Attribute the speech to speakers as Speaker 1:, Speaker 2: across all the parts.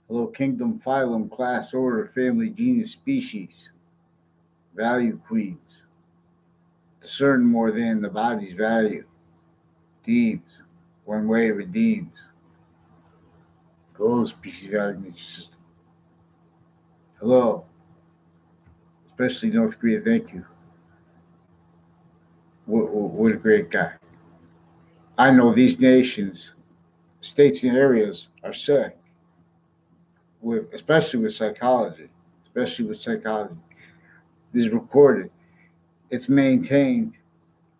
Speaker 1: Hello, kingdom, phylum, class, order, family, genus, species. Value queens. Discern more than the body's value. Deems. One way redeems. Hello, species value nature system. Hello. Especially North Korea, thank you. What a great guy. I know these nations, states, and areas are sick, especially with psychology. Especially with psychology. This is recorded. It's maintained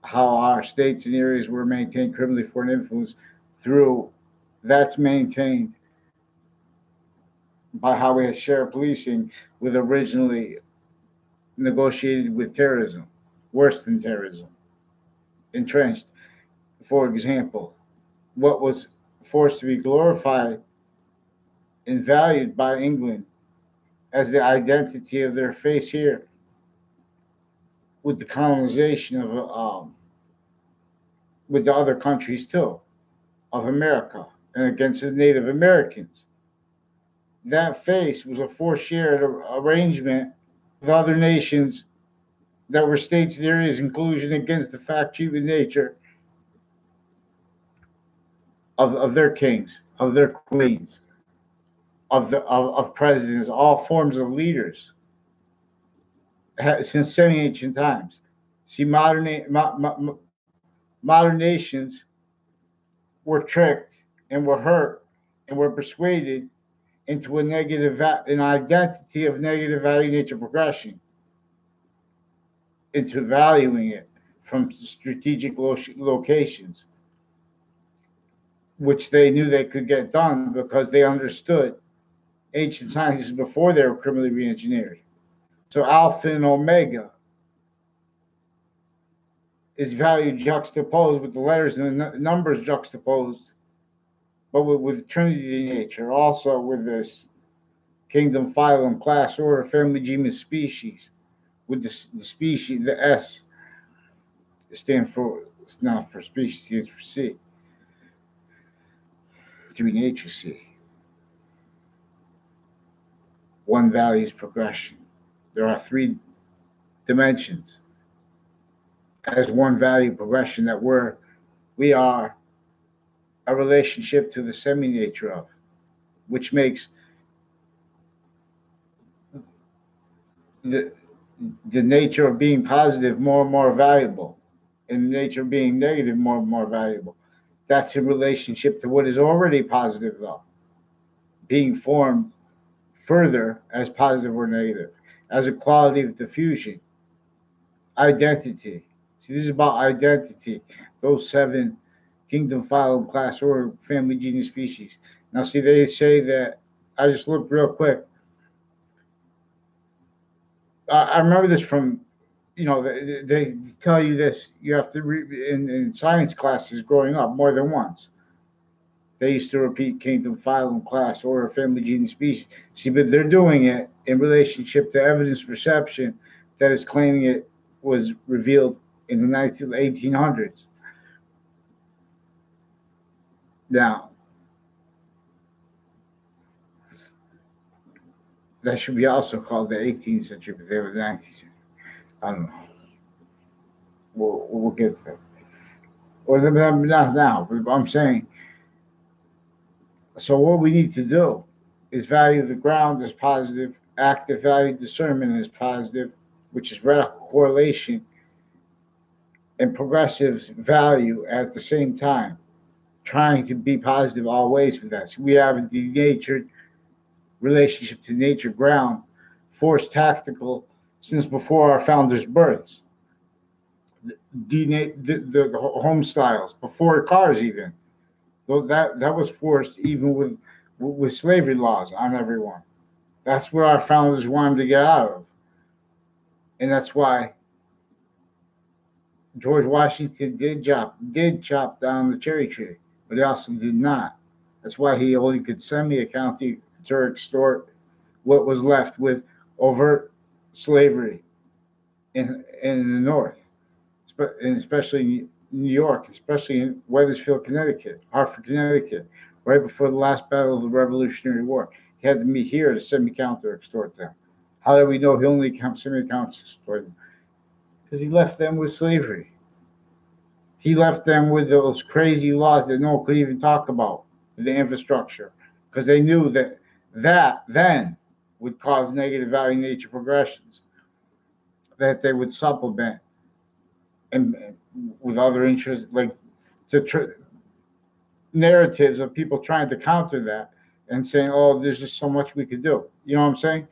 Speaker 1: how our states and areas were maintained criminally foreign influence through that's maintained by how we had sheriff policing with originally negotiated with terrorism, worse than terrorism, entrenched. For example, what was forced to be glorified and valued by England as the identity of their face here with the colonization of with the other countries too of America and against the Native Americans. That face was a shared arrangement with other nations that were states and areas in collusion against the fact, human nature of their kings, of their queens, of presidents, all forms of leaders since semi-ancient times. See, modern nations were tricked and were hurt and were persuaded into an identity of negative value nature progression, into valuing it from strategic locations, which they knew they could get done because they understood ancient sciences before they were criminally re-engineered. So alpha and omega is value juxtaposed with the letters and the numbers juxtaposed, but with trinity nature, also with this kingdom, phylum, class, order, family, genus, species, with the species, the S stand for, it's not for species, it stands for C. Through nature, C. One value is progression. There are three dimensions as one value progression that we are a relationship to the semi-nature of, which makes the nature of being positive more and more valuable, and the nature of being negative more and more valuable. That's in relationship to what is already positive, though, being formed further as positive or negative, as a quality of diffusion, identity. See, this is about identity. Those seven: kingdom, phylum, class, order, family, genus, species. Now, see, they say that. I just looked real quick. I remember this from, they tell you this. You have to read in science classes growing up more than once. They used to repeat kingdom, phylum, class, order, family, genus, species. See, but they're doing it in relationship to evidence perception that is claiming it was revealed in the 1800s. Now, that should be also called the 18th century, but they were the 19th century. I don't know. We'll get there. Or not now, but I'm saying. So what we need to do is value the ground as positive, active value discernment as positive, which is radical correlation, and progressive value at the same time, trying to be positive always with that. So we have a denatured relationship to nature ground, forced tactical since before our founders' births. The home styles, before cars even. Though that was forced even with slavery laws on everyone. That's what our founders wanted to get out of. And that's why George Washington did chop down the cherry tree, but he also did not. That's why he only could send me a county to extort what was left with overt slavery in the North, and especially in New York, especially in Wethersfield, Connecticut, Hartford, Connecticut, right before the last battle of the Revolutionary War. He had to meet here at a semi-counter extort them. How do we know he only counts semi-counts extort them? Because he left them with slavery. He left them with those crazy laws that no one could even talk about, the infrastructure, because they knew that then would cause negative value nature progressions that they would supplement and with other interests, like narratives of people trying to counter that and saying, "Oh, there's just so much we could do." You know what I'm saying?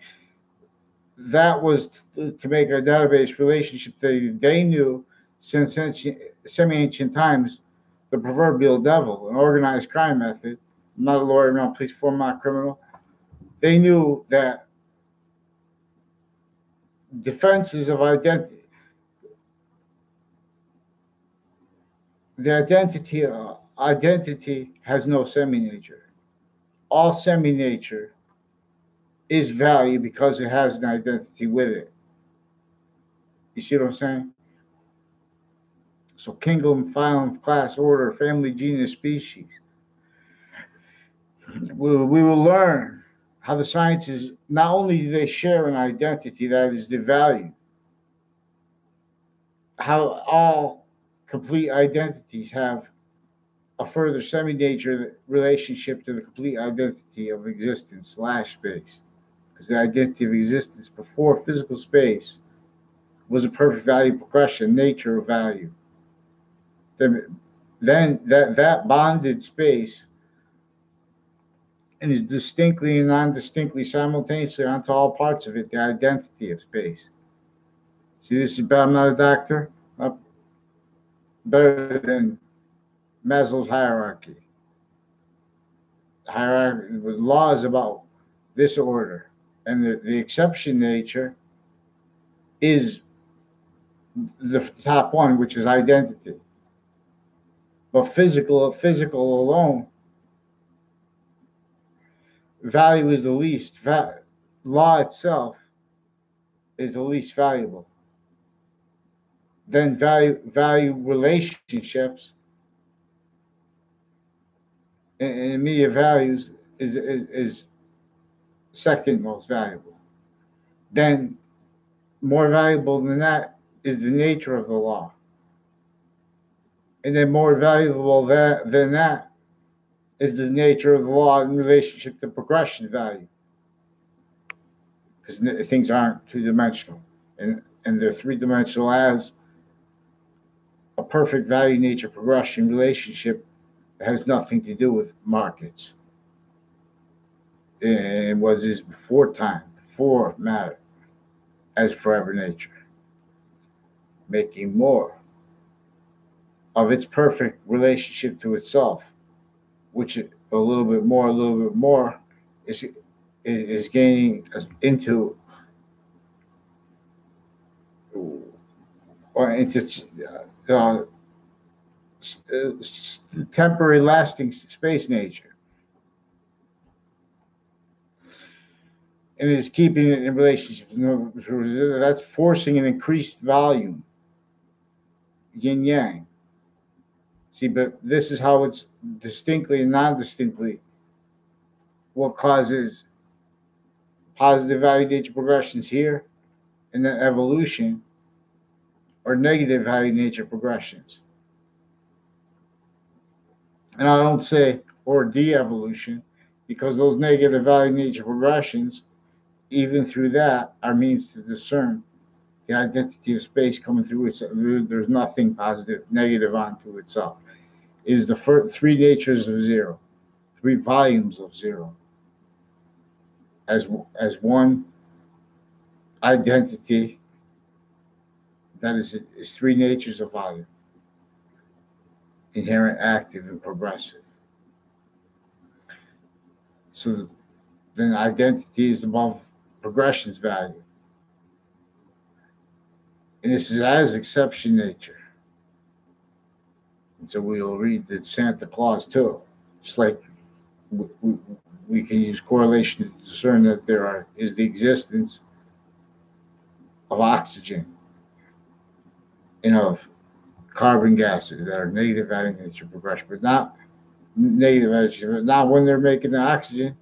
Speaker 1: That was to make a database relationship that they knew since semi-ancient times, the proverbial devil, an organized crime method. I'm not a lawyer, I'm not a police form, I'm not a criminal. They knew that defenses of identity, the identity has no semi-nature. All semi-nature is value because it has an identity with it. You see what I'm saying? So kingdom, phylum, class, order, family, genus, species. We will learn how the sciences, not only do they share an identity, that is the value, how all complete identities have a further semi-nature relationship to the complete identity of existence / space. Because the identity of existence before physical space was a perfect value progression, nature of value. Then that bonded space and is distinctly and non-distinctly simultaneously onto all parts of it, the identity of space. See, this is better. I'm not a doctor. Better than Maslow's hierarchy. The law is about this order, and the exception nature is the top one, which is identity. But physical alone, value is the least. Law itself is the least valuable. Then value relationships and immediate values is second most valuable. Then more valuable than that is the nature of the law. And then more valuable than that is the nature of the law in relationship to progression value. Because things aren't two-dimensional. And they're three-dimensional as a perfect value nature progression relationship that has nothing to do with markets. And what is before time, before matter, as forever nature. Making more of its perfect relationship to itself, which a little bit more is gaining into temporary lasting space nature. And is keeping it in relationship. That's forcing an increased volume. Yin yang. See, but this is how it's distinctly and non-distinctly what causes positive value nature progressions here, and then evolution or negative value nature progressions. And I don't say or de-evolution, because those negative value nature progressions, even through that, are means to discern the identity of space coming through itself. There's nothing positive, negative onto itself. It is the three natures of zero, three volumes of zero, as one identity that is three natures of volume, inherent, active, and progressive. So then identity is above progression's value. And this is as exception nature. And so we'll read that Santa Claus too. Just like we can use correlation to discern that there is the existence of oxygen and of carbon gases that are negative value nature progression, but not negative value, but not when they're making the oxygen.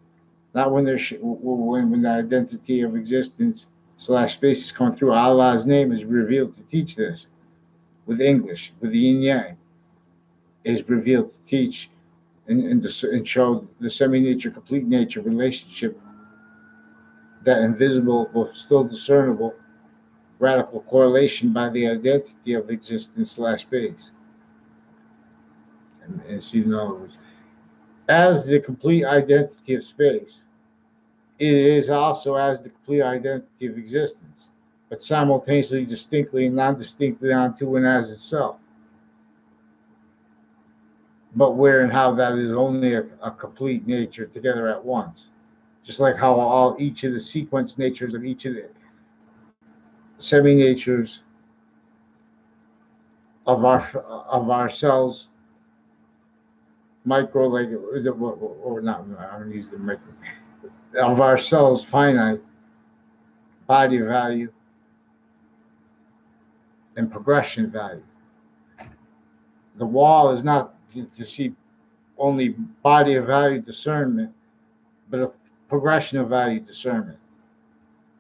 Speaker 1: not when when the identity of existence slash space is coming through. Allah's name is revealed to teach this. With English, with the yin yang, is revealed to teach and show the semi-nature, complete nature relationship, that invisible but still discernible radical correlation by the identity of existence slash space. And see, in other words, as the complete identity of space, it is also as the complete identity of existence, but simultaneously, distinctly, and non-distinctly onto and as itself. But where and how that is only a complete nature together at once. Just like how each of the sequence natures of each of the semi-natures of ourselves, micro, like, or not, I don't use the micro, of ourselves, finite, body value, and progression value. The wall is not to see only body of value discernment, but a progression of value discernment.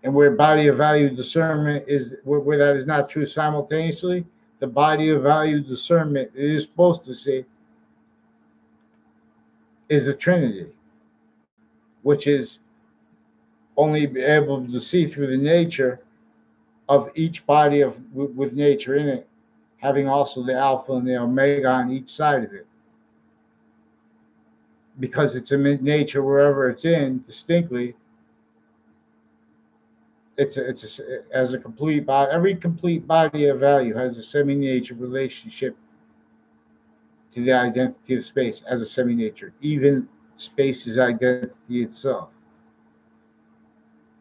Speaker 1: And where body of value discernment is, where that is not true simultaneously, the body of value discernment it is supposed to see is the Trinity, which is only able to see through the nature of each body of with nature in it, having also the alpha and the omega on each side of it. Because it's a nature wherever it's in, distinctly, as a complete body. Every complete body of value has a semi-nature relationship to the identity of space as a semi-nature. Even space's identity itself.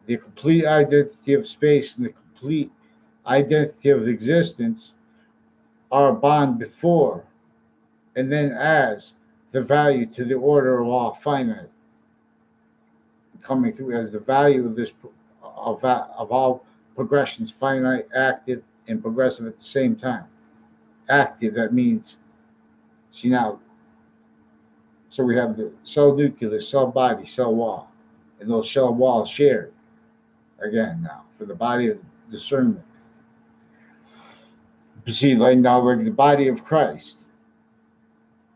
Speaker 1: The complete identity of space and the complete identity of existence are a bond before and then as the value to the order of all finite, coming through as the value of this of all progressions, finite, active, and progressive at the same time. Active, that means, see now, so we have the cell nucleus, cell body, cell wall, and those cell walls shared again now for the body of discernment. You see, like now, like the body of Christ.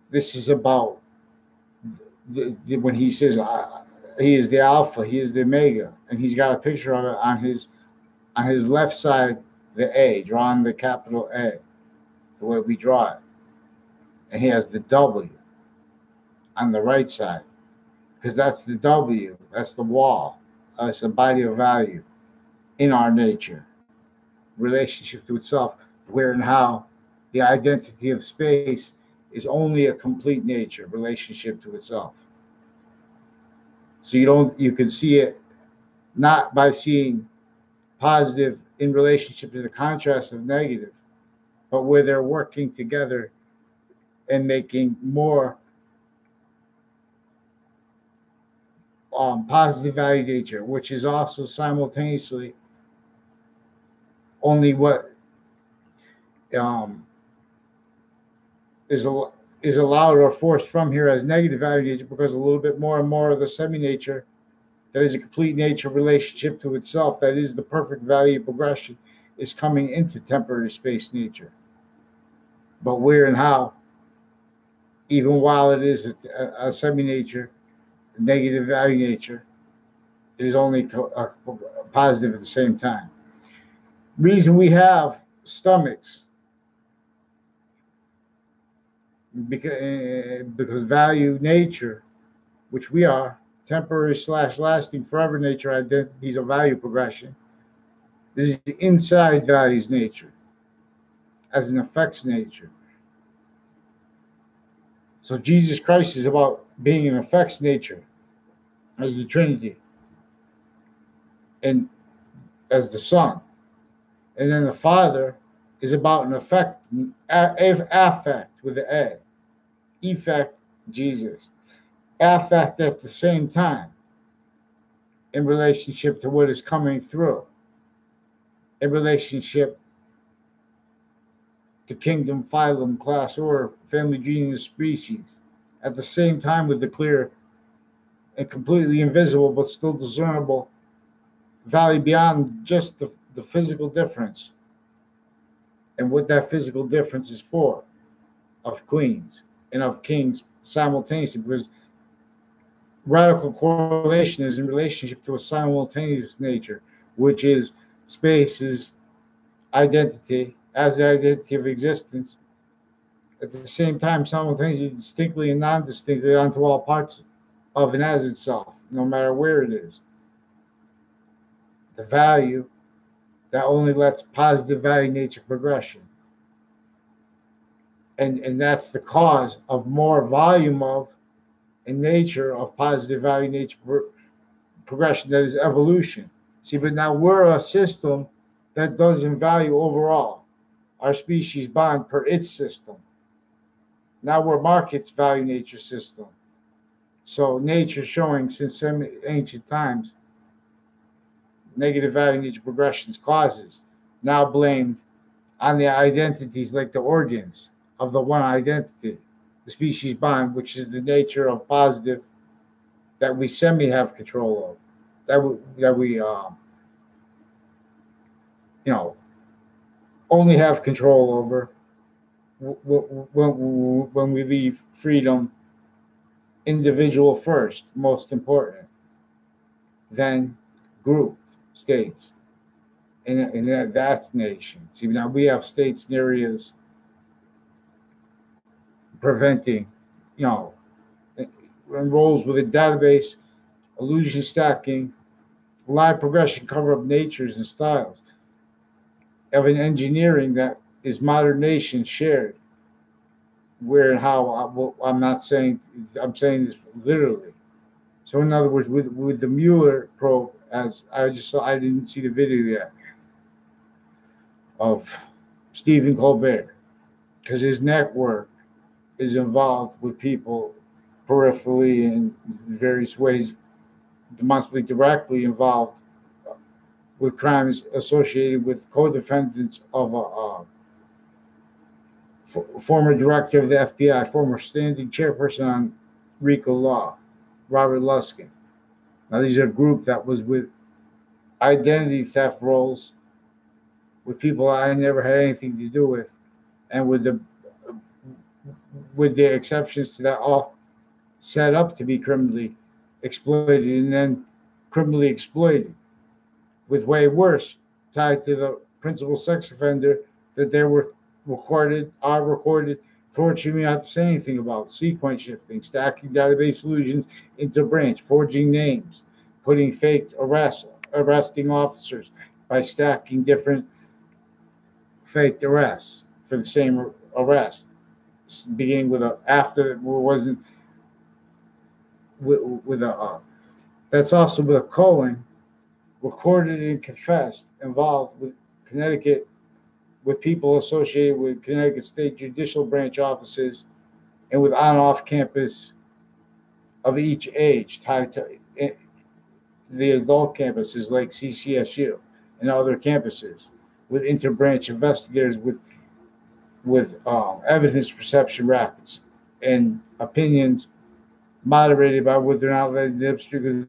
Speaker 1: This is about when he says he is the Alpha, he is the Omega, and he's got a picture of it on his left side, the A, drawn the capital A, the way we draw it, and he has the W on the right side, because that's the W, that's the wall, that's the body of value in our nature, relationship to itself, where and how the identity of space is only a complete nature, relationship to itself. So you can see it not by seeing positive in relationship to the contrast of negative, but where they're working together and making more positive value nature, which is also simultaneously only what is allowed or forced from here as negative value nature, because a little bit more and more of the semi-nature that is a complete nature relationship to itself, that is the perfect value progression, is coming into temporary space nature. But where and how, even while it is a semi-nature, negative value nature, it is only positive at the same time. Reason we have stomachs, because value nature, which we are, temporary / lasting forever nature identities of value progression. This is the inside values nature as an effects nature. So Jesus Christ is about being an effects nature as the Trinity and as the Son. And then the Father is about an affect with the A. Effect, Jesus. Affect at the same time in relationship to what is coming through, in relationship to kingdom, phylum, class, order, family, genus, species, at the same time with the clear and completely invisible, but still discernible value beyond just the physical difference and what that physical difference is for, of queens and of kings simultaneously, because radical correlation is in relationship to a simultaneous nature, which is space's identity as the identity of existence, at the same time simultaneously distinctly and non-distinctly onto all parts of and as itself, no matter where it is. The value that only lets positive value nature progression. And that's the cause of more volume of in nature of positive value nature progression, that is evolution. See, but now we're a system that doesn't value overall our species bond per its system. Now we're markets value nature system. So nature showing since ancient times negative value nature progressions causes, now blamed on the identities like the organs of the one identity, the species bond, which is the nature of positive that we semi have control of, that we only have control over when we leave freedom individual first, most important, then group states, and that's nation. See, now we have states and areas preventing, roles with a database, illusion stacking, live progression, cover up natures and styles of an engineering that is modern nation shared. Where and how, I'm not saying, I'm saying this literally. So in other words, with the Muller probe, as I just saw, I didn't see the video yet of Stephen Colbert, because his network is involved with people peripherally in various ways, demonstrably directly involved with crimes associated with co-defendants of a former director of the FBI, former standing chairperson on RICO law, Robert Luskin. Now, these are a group that was with identity theft roles with people I never had anything to do with, and with the exceptions to that, all set up to be criminally exploited and then criminally exploited, with way worse tied to the principal sex offender that they were recorded, torturing me not to say anything about, sequence shifting, stacking database solutions into branch, forging names, putting fake arresting officers by stacking different faked arrests for the same arrest, beginning with a after it wasn't with a that's also with a Cohen, recorded and confessed, involved with Connecticut, with people associated with Connecticut State Judicial Branch offices, and with on-off campus of each age tied to the adult campuses like CCSU and other campuses, with interbranch investigators with evidence perception rackets and opinions moderated by what they're not letting the because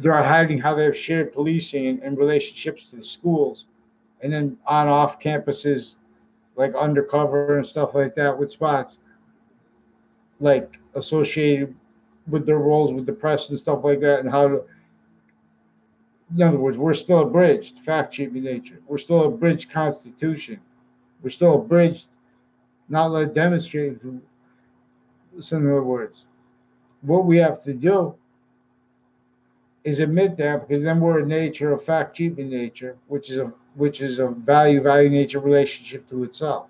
Speaker 1: they're hiding how they've shared policing and relationships to the schools, and then on off campuses like undercover and stuff like that, with spots like associated with their roles with the press and stuff like that, and how to, in other words, we're still abridged fact sheet nature. We're still abridged constitution. We're still abridged not let demonstrate. So in other words, what we have to do is admit that, because then we're a nature of fact sheet nature, which is a value nature relationship to itself.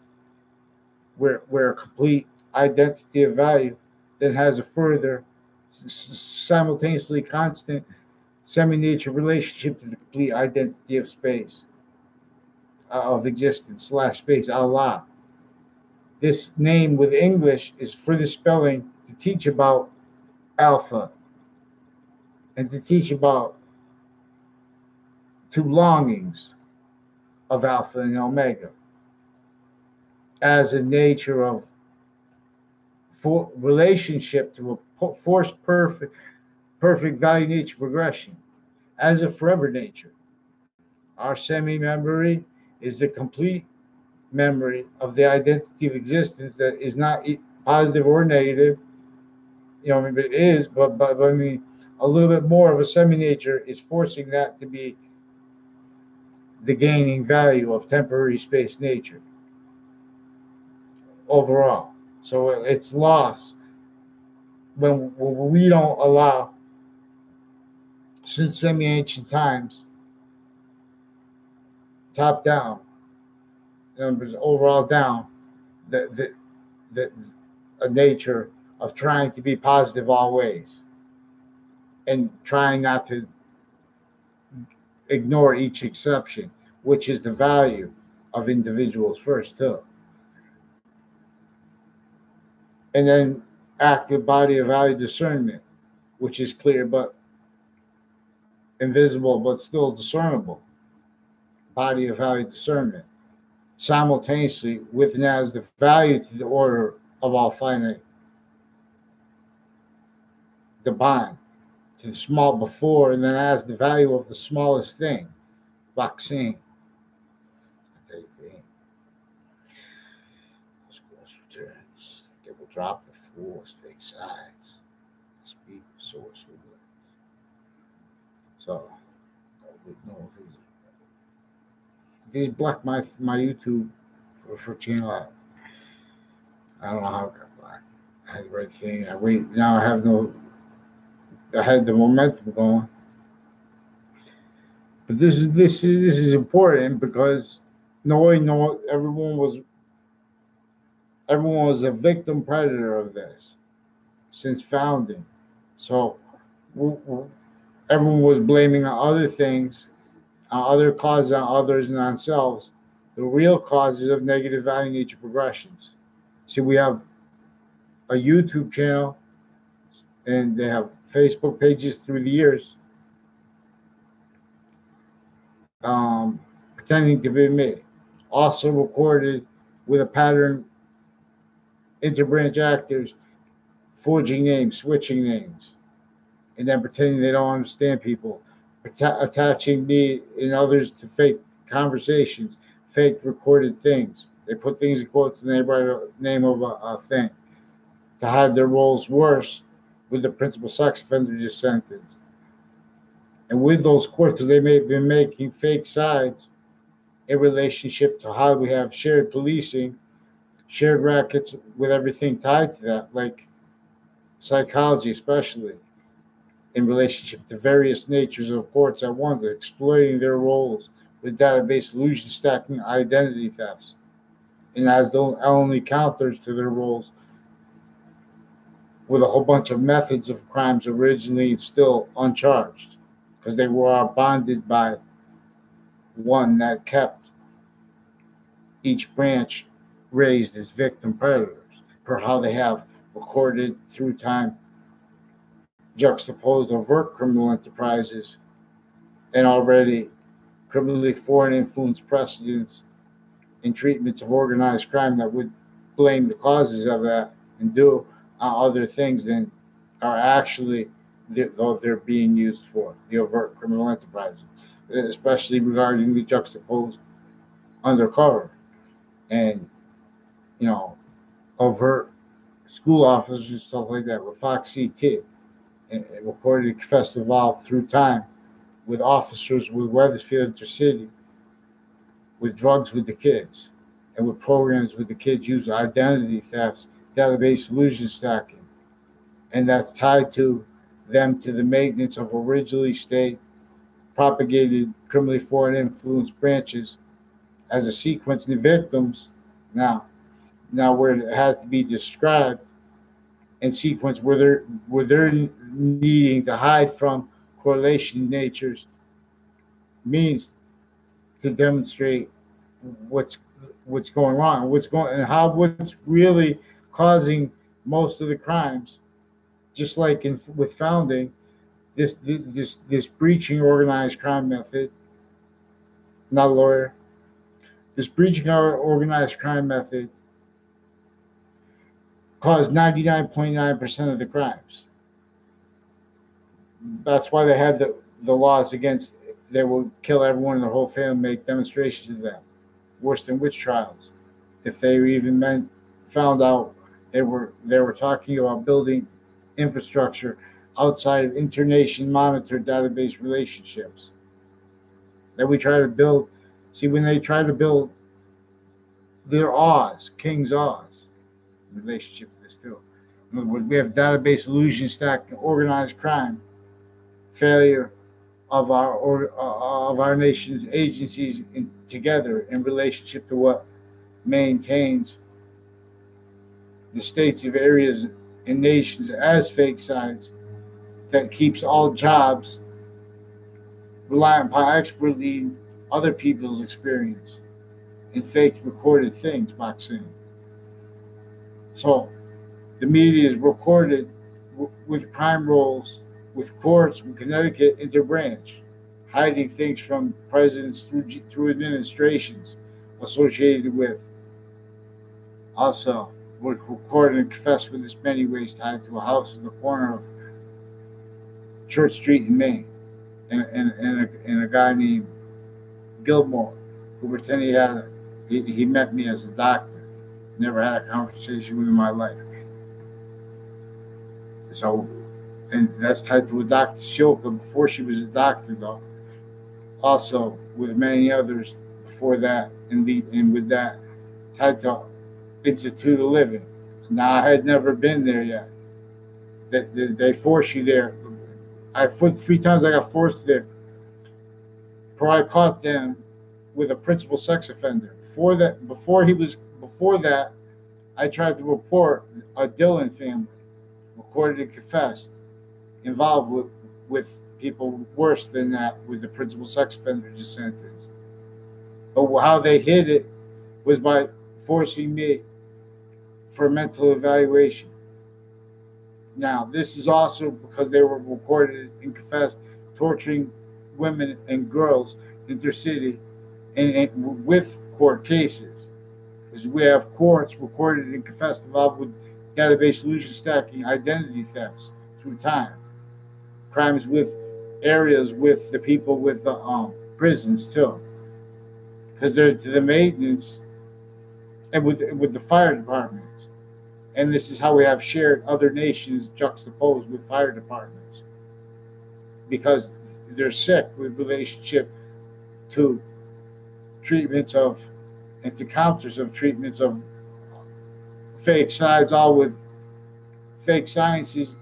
Speaker 1: We're a complete identity of value that has a further simultaneously constant semi-nature relationship to the complete identity of space, of existence / space, Allah. This name with English is for the spelling to teach about alpha and to teach about two longings of alpha and omega as a nature of for relationship to a forced perfect value nature progression as a forever nature. Our semi-memory is the complete memory of the identity of existence that is not positive or negative. I mean, but it is, but I mean, a little bit more of a semi-nature is forcing that to be the gaining value of temporary space nature overall. So it's lost when we don't allow, since semi-ancient times, top down, numbers overall down, the a nature of trying to be positive always and trying not to ignore each exception, which is the value of individuals first too. And then active body of value discernment, which is clear but invisible but still discernible. Body of value discernment. Simultaneously with and as the value to the order of all finite. The bond to the small before and then as the value of the smallest thing. Vaccine. Returns. They will drop the fool's fake sides. Speak of source. So, no, they blocked my YouTube for channel. I don't know how it got blocked. I had the right thing. I wait. Now I had the momentum going. But this is important because everyone was a victim predator of this since founding. So everyone was blaming on other things, on other causes, on others, and on themselves. The real causes of negative value nature progressions. See, we have a YouTube channel, and they have Facebook pages through the years, pretending to be me. Also recorded with a pattern, interbranch actors, forging names, switching names, and then pretending they don't understand people, attaching me and others to fake conversations, fake recorded things. They put things in quotes and they write a name of a thing to hide their roles worse with the principal sex offender just sentenced. And with those courts, because they may have been making fake sides in relationship to how we have shared policing, shared rackets with everything tied to that, like psychology especially, in relationship to various natures of courts at once, exploiting their roles with database illusion stacking identity thefts, and as the only counters to their roles with a whole bunch of methods of crimes originally still uncharged because they were bonded by one that kept each branch raised as victim predators, per how they have recorded through time juxtaposed overt criminal enterprises and already criminally foreign influence precedents in treatments of organized crime that would blame the causes of that and do other things than are actually they're being used for the overt criminal enterprises, especially regarding the juxtaposed undercover and overt school officers and stuff like that with Foxct and recorded confessed involved through time with officers with Weathersfield Intercity, with drugs with the kids, and with programs with the kids using identity thefts, database illusion stacking. And that's tied to them to the maintenance of originally state propagated criminally foreign influence branches as a sequence in the victims. Now where it has to be described and sequence where they're needing to hide from correlation natures means to demonstrate what's going on, what's really causing most of the crimes. Just like with founding, this breaching organized crime method, not a lawyer. This breaching our organized crime method caused 99.9% of the crimes. That's why they had the laws against, they will kill everyone in their whole family, make demonstrations of them. Worse than witch trials. If they even found out they were talking about building infrastructure outside of internation monitored database relationships that we try to build. See, when they try to build their Oz, King's Oz, in relationship to this too. In other words, we have database illusion stack, organized crime, failure of our nation's agencies together in relationship to what maintains the states of areas and nations as fake sites, that keeps all jobs reliant upon expertly other people's experience and fake recorded things, boxing. So the media is recorded with crime rolls, with courts in Connecticut interbranch, hiding things from presidents through administrations associated with. Also, were recorded and confessed with this many ways tied to a house in the corner of Church Street in Maine, and a guy named Gilmore, who pretended he met me as a doctor. Never had a conversation with him in my life. So, and that's tied to a Dr. Shilka before she was a doctor, though. Also, with many others before that, and with that tied to Institute of Living. Now, I had never been there yet. They force you there. Three times I got forced there. Before I caught them with a principal sex offender. Before that, I tried to report a Dillon family, recorded and confessed, involved with people worse than that, with the principal sex offender just sentenced. But how they hid it was by forcing me for a mental evaluation. Now, this is also because they were recorded and confessed torturing women and girls intercity and with court cases. Because we have courts recorded and confessed involved with database illusion stacking, identity thefts through time, crimes with areas with the people with the prisons too, because they're to the maintenance and with the fire departments. And this is how we have shared other nations juxtaposed with fire departments, because they're sick with relationship to treatments of and to counters of treatments of fake sides, all with fake sciences,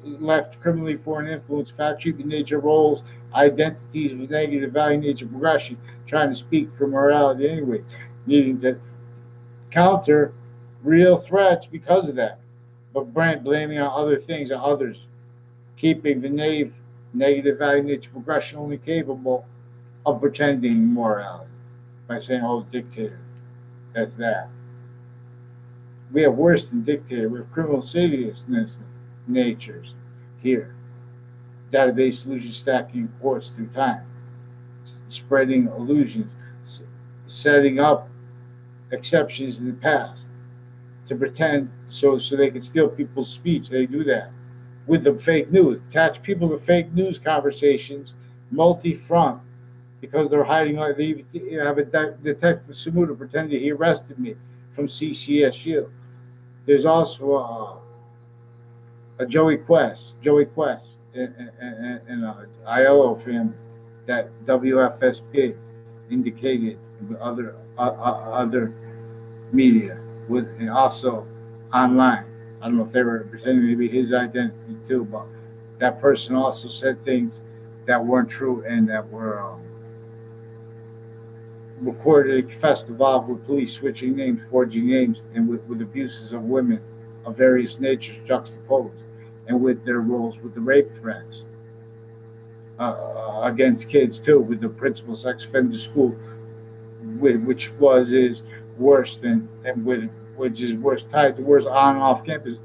Speaker 1: left criminally foreign influence, fact treatment, nature roles, identities of negative value, nature progression, trying to speak for morality anyway, needing to counter real threats because of that, but blaming on other things, on others, keeping the negative value, nature progression only capable of pretending morality by saying, oh, dictator, that's that. We have worse than dictator. We have criminal insidiousness natures here. Database illusion stacking courts through time, spreading illusions, setting up exceptions in the past to pretend so they can steal people's speech. They do that with the fake news. Attach people to fake news conversations, multi-front, because they're hiding. Like they have a detective Samuda pretending he arrested me from CCSU. There's also a Joey Quest in ILO family that WFSB indicated with other media, and also online. I don't know if they were pretending to be his identity too, but that person also said things that weren't true and that were recorded and confessed, involved with police switching names, forging names, and with abuses of women of various natures juxtaposed, and with their roles with the rape threats against kids too, with the principal sex offender school, which is worse than, and which is worse, tied to worse on and off campus,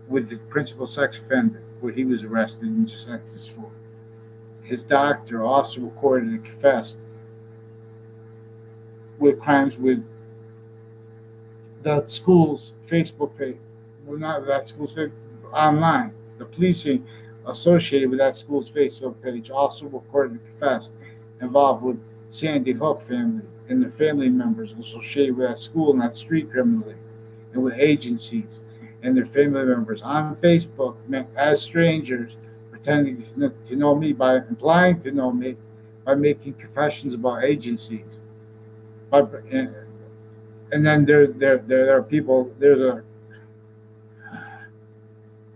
Speaker 1: with the principal sex offender, where he was arrested and just sentenced for. His doctor also recorded and confessed with crimes with that school's Facebook page, well, not that school's Facebook, online. The policing associated with that school's Facebook page also recorded and confessed involved with Sandy Hook family and their family members associated with that school and that street criminally, and with agencies and their family members on Facebook as strangers, pretending to know me by implying to know me by making confessions about agencies. But, and then there are people. There's a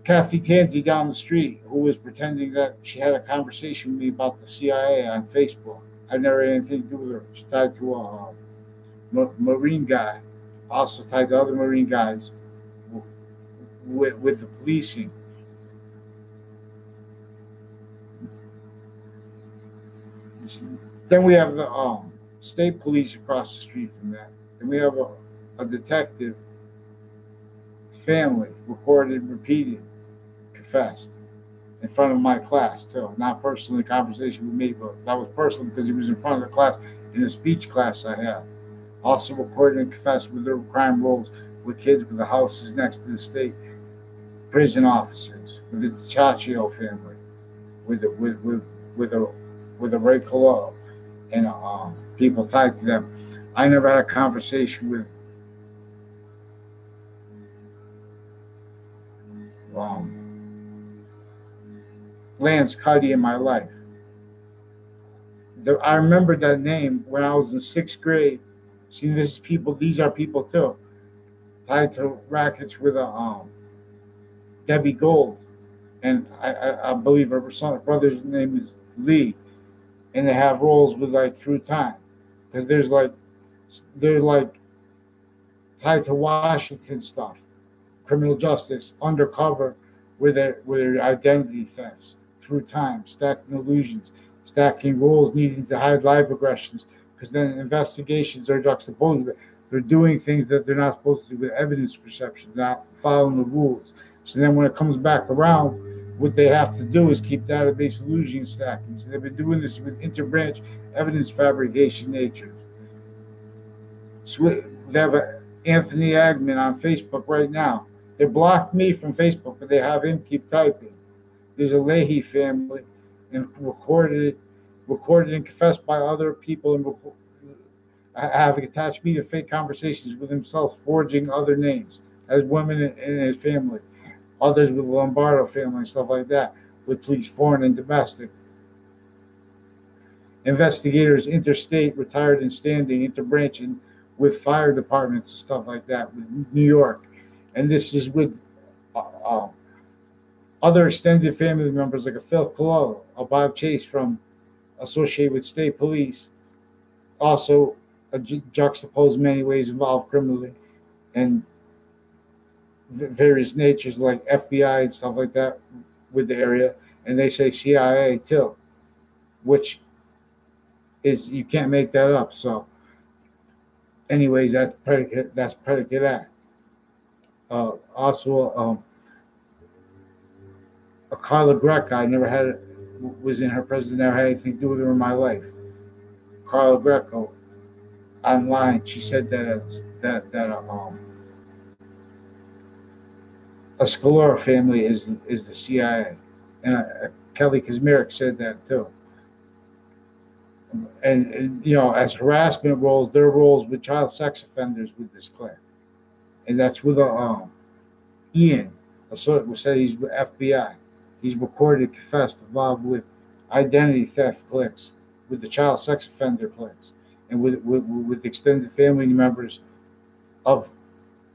Speaker 1: Kathy Tansey down the street who was pretending that she had a conversation with me about the CIA on Facebook. I never had anything to do with her. She's tied to a Marine guy, also tied to other Marine guys with the policing. Then we have the state police across the street from that. Then we have a detective family recorded, repeated, confessed in front of my class too. Not personally conversation with me, but that was personal because he was in front of the class in a speech class I had. Also recorded and confessed with their crime roles with kids with the houses next to the state prison officers, with the Chaccio family, with the Ray Colbert and people tied to them. I never had a conversation with Lance Cuddy in my life. I remember that name when I was in 6th grade. See, these are people too, tied to rackets with a Debbie Gold, and I believe her brother's name is Lee, and they have roles with like Through Time, because they're like tied to Washington stuff, criminal justice, undercover, with their identity thefts, Through Time, stacking illusions, stacking roles needing to hide live aggressions, because then investigations are juxtaposed. They're doing things that they're not supposed to do with evidence perception, not following the rules. So then when it comes back around, what they have to do is keep database illusion stacking. So they've been doing this with interbranch evidence fabrication natures. So they have Anthony Agman on Facebook right now. They blocked me from Facebook, but they have him keep typing. There's a Leahy family, and recorded and confessed by other people, and having attached me to fake conversations with himself, forging other names as women in his family, others with the Lombardo family and stuff like that, with police, foreign and domestic. Investigators, interstate, retired and standing, interbranching with fire departments and stuff like that, with New York. And this is with other extended family members like a Phil Colbert, a Bob Chase from associated with state police, also juxtaposed in many ways involved criminally, and various natures like FBI and stuff like that with the area, and they say CIA too, which is, you can't make that up. So anyways, that's predicate act. Also a Carla Greco, I never had, was in her president, never had anything to do with her in my life. Carla Greco online, she said that a Scalora family is the CIA, and Kelly Kazmarek said that too. And as harassment roles, their roles with child sex offenders with this clique, and that's with Ian, we said he's with FBI. He's recorded, confessed, involved with identity theft cliques, with the child sex offender cliques, and with extended family members of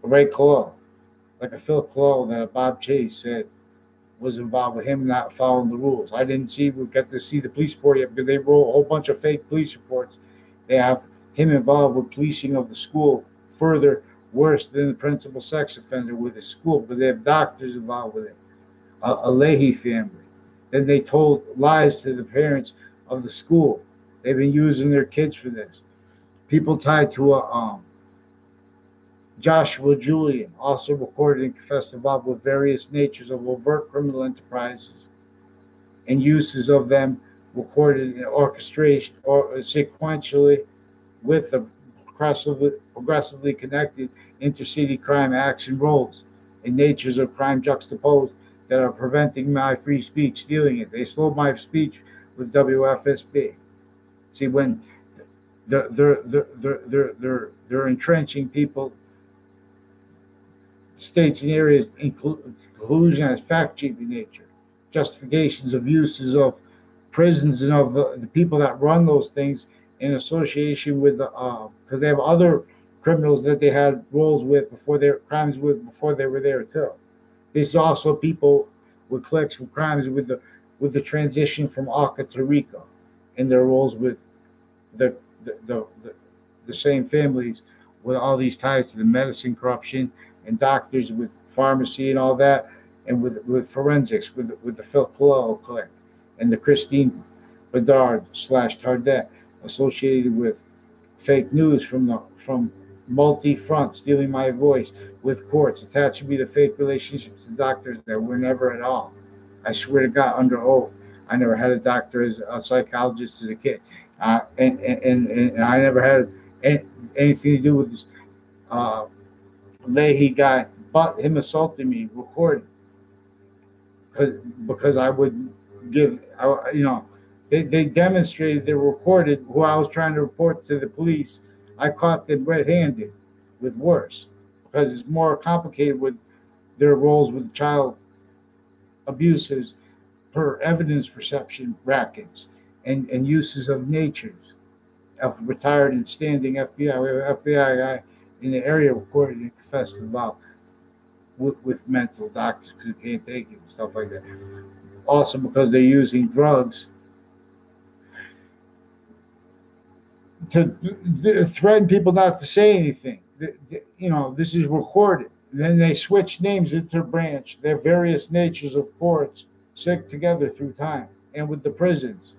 Speaker 1: Ray Colbert, like a Phil Colbert that a Bob Chase said was involved with him not following the rules. I didn't get to see the police report yet because they wrote a whole bunch of fake police reports. They have him involved with policing of the school, further worse than the principal sex offender with the school, because they have doctors involved with it. A Leahy family. Then they told lies to the parents of the school. They've been using their kids for this. People tied to Joshua Julian, also recorded and confessed, involved with various natures of overt criminal enterprises and uses of them, recorded in orchestration or sequentially with the progressively connected intercity crime acts and roles, and natures of crime juxtaposed that are preventing my free speech, stealing it. They slowed my speech with WFSB. See, when they're entrenching people, states and areas, collusion has fact-cheating nature, justifications of uses of prisons and of the people that run those things in association with the because they have other criminals that they had roles with before their crimes with before they were there too. There's also people with cliques with crimes with the transition from ACA to RICO in their roles with the the, the the same families with all these ties to the medicine corruption and doctors with pharmacy and all that, and with forensics with the Phil Colbert clique and the Christine Bedard / Tardet associated with fake news from multi-front, stealing my voice with courts, attaching me to fake relationships to doctors that were never at all. I swear to God, under oath, I never had a doctor as a psychologist as a kid, and I never had anything to do with this Leahy guy, but him assaulting me recorded because I would give, they demonstrated, they recorded who I was trying to report to the police. I caught them red-handed with worse because it's more complicated with their roles with child abuses per evidence perception rackets and uses of natures of retired and standing FBI. We have an FBI guy in the area recorded and confessed involved with mental doctors who can't take it and stuff like that. Also because they're using drugs to threaten people not to say anything. This is recorded. Then they switch names interbranch. Their various natures of courts stick together through time, and with the prisons,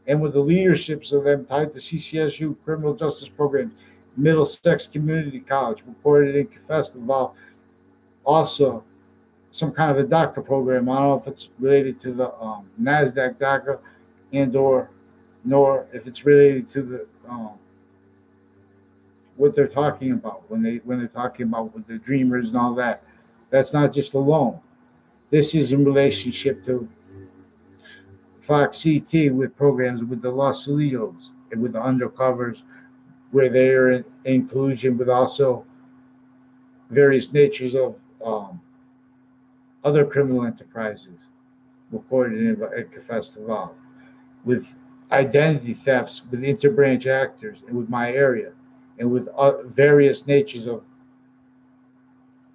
Speaker 1: and with the leaderships of them tied to CCSU criminal justice programs, Middlesex Community College, reported and confessed involved also some kind of a DACA program. I don't know if it's related to the NASDAQ DACA nor if it's related to the what they're talking about when they're talking about with the dreamers and all that. That's not just a loan. This is in relationship to Foxct with programs with the Los Solitos and with the undercovers, where they're in collusion with also various natures of other criminal enterprises recorded and confessed involved with identity thefts, with interbranch actors, and with my area, and with various natures of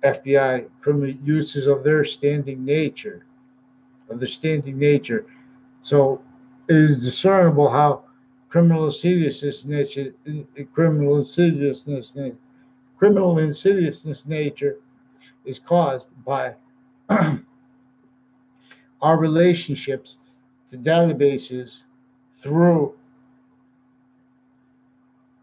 Speaker 1: FBI criminal uses of their standing nature, So it is discernible how criminal insidiousness nature is caused by our relationships to databases through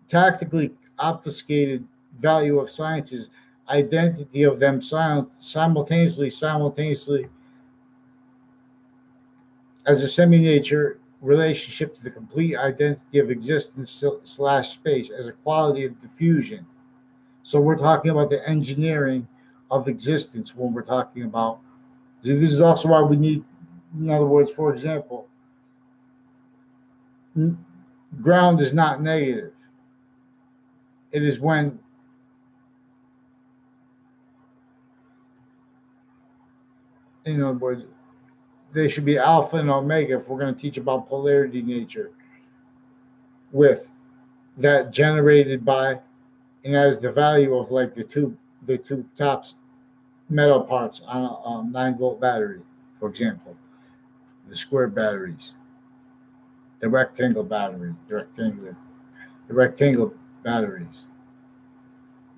Speaker 1: tactically obfuscated value of sciences, identity of them simultaneously as a semi-nature relationship to the complete identity of existence / space as a quality of diffusion. So we're talking about the engineering of existence when we're talking about. This is also why we need, in other words, for example, ground is not negative. It is when in other words, they should be alpha and omega if we're going to teach about polarity nature, with that generated by and as the value of like the two tops metal parts on a 9-volt battery, for example, the square batteries, the rectangle batteries,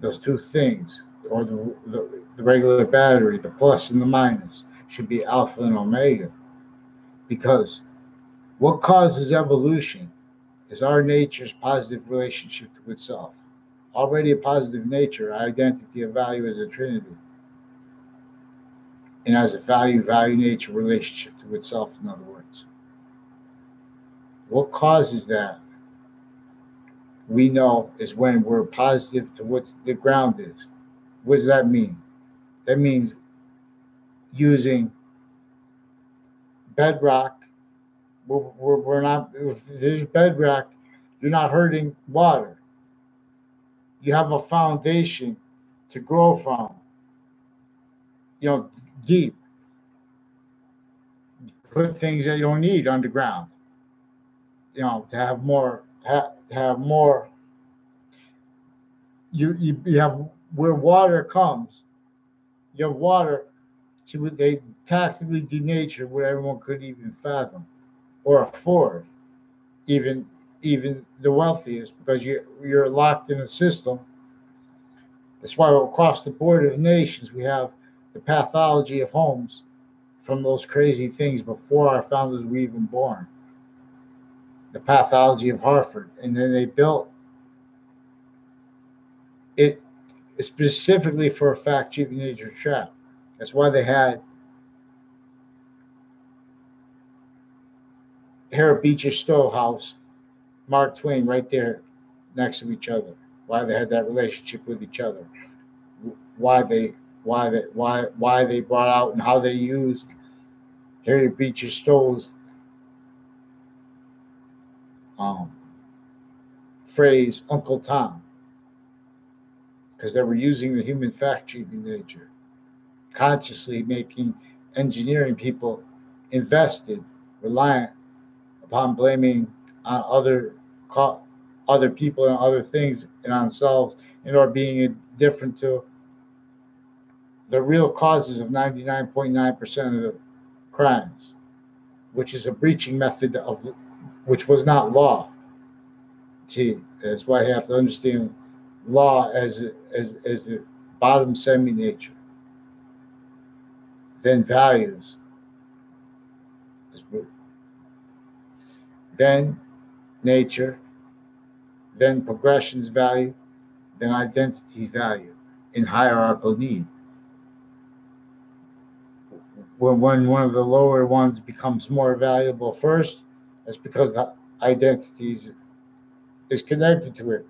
Speaker 1: those two things, or the regular battery, the plus and the minus, should be alpha and omega, because what causes evolution is our nature's positive relationship to itself. Already a positive nature, identity of value as a trinity, and as a value nature relationship to itself, in other words. What causes that, we know, is when we're positive to what the ground is. What does that mean? That means using bedrock. We're not, if there's bedrock, you're not hurting water. You have a foundation to grow from, deep. Put things that you don't need underground, to have more, have more. You have where water comes. You have water. See, they tactically denature what everyone could even fathom or afford, even the wealthiest, because you're locked in a system. That's why across the board of nations we have the pathology of homes from those crazy things before our founders were even born. The pathology of Harvard, and then they built it specifically for a fact cheap nature trap. That's why they had Harriet Beecher Stowe house, Mark Twain right there next to each other. Why they had that relationship with each other. Why they brought out and how they used Harriet Beecher Stowe's phrase Uncle Tom, because they were using the human fact cheating nature, consciously making engineering people invested, reliant upon blaming on other people and other things and on themselves, and or being indifferent to the real causes of 99.9% of the crimes, which is a breaching method of which was not law. See, that's why you have to understand law as the bottom semi-nature, then values, then nature, then progressions value, then identity value in hierarchical need. When one of the lower ones becomes more valuable first, that's because the identity is connected to it.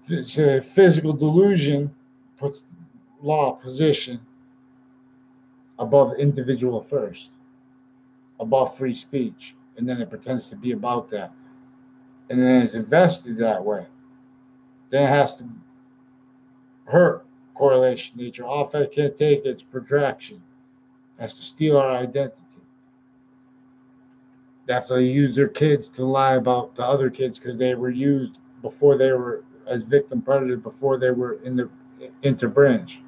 Speaker 1: It's a physical delusion puts law position above individual first, above free speech, and then it pretends to be about that. And then it's invested that way. Then it has to hurt correlation nature. All fact can't take its protraction. It has to steal our identity. They have to use their kids to lie about the other kids because they were used before they were as victim predators, before they were in the interbranch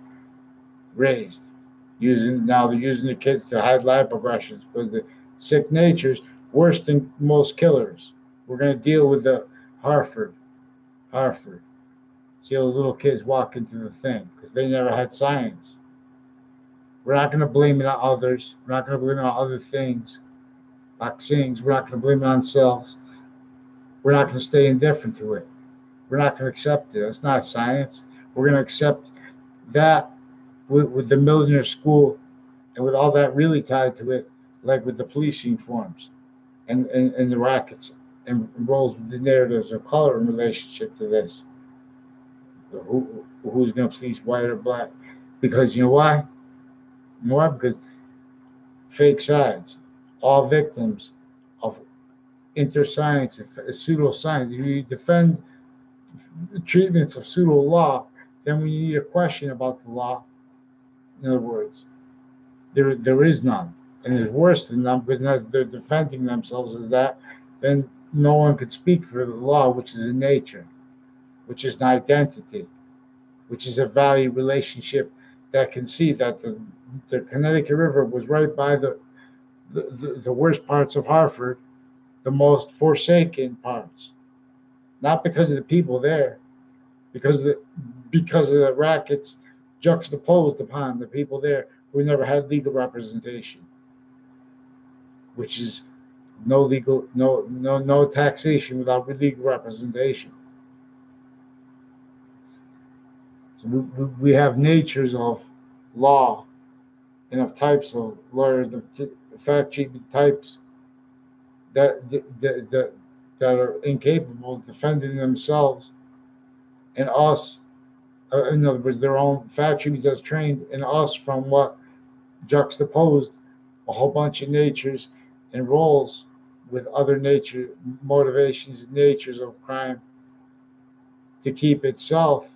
Speaker 1: raised. Now they're using the kids to hide life progressions because the sick nature's worse than most killers. We're going to deal with the Harvard. See how the little kids walk into the thing because they never had science. We're not going to blame it on others. We're not going to blame it on other things, vaccines. We're not going to blame it on ourselves. We're not going to stay indifferent to it. We're not going to accept it. It's not science. We're going to accept that with the millionaire school and with all that really tied to it, like with the policing forms and the rackets and roles with the narratives of color in relationship to this. Who's going to police white or black? Because you know why? You know why? Because fake sides, all victims of interscience, pseudoscience. If you defend treatments of pseudo law, then when you need a question about the law, in other words, there is none. And it's worse than none because they're defending themselves as that, then no one could speak for the law, which is a nature, which is an identity, which is a value relationship that can see that the Connecticut River was right by the worst parts of Hartford, the most forsaken parts. Not because of the people there, because of the rackets juxtaposed upon the people there who never had legal representation, which is no taxation without legal representation. So we have natures of law and of types of lawyers, of fact cheating types that are incapable of defending themselves and us, in other words, their own attributes as trained in us from what juxtaposed a whole bunch of natures and roles with other nature motivations and natures of crime to keep itself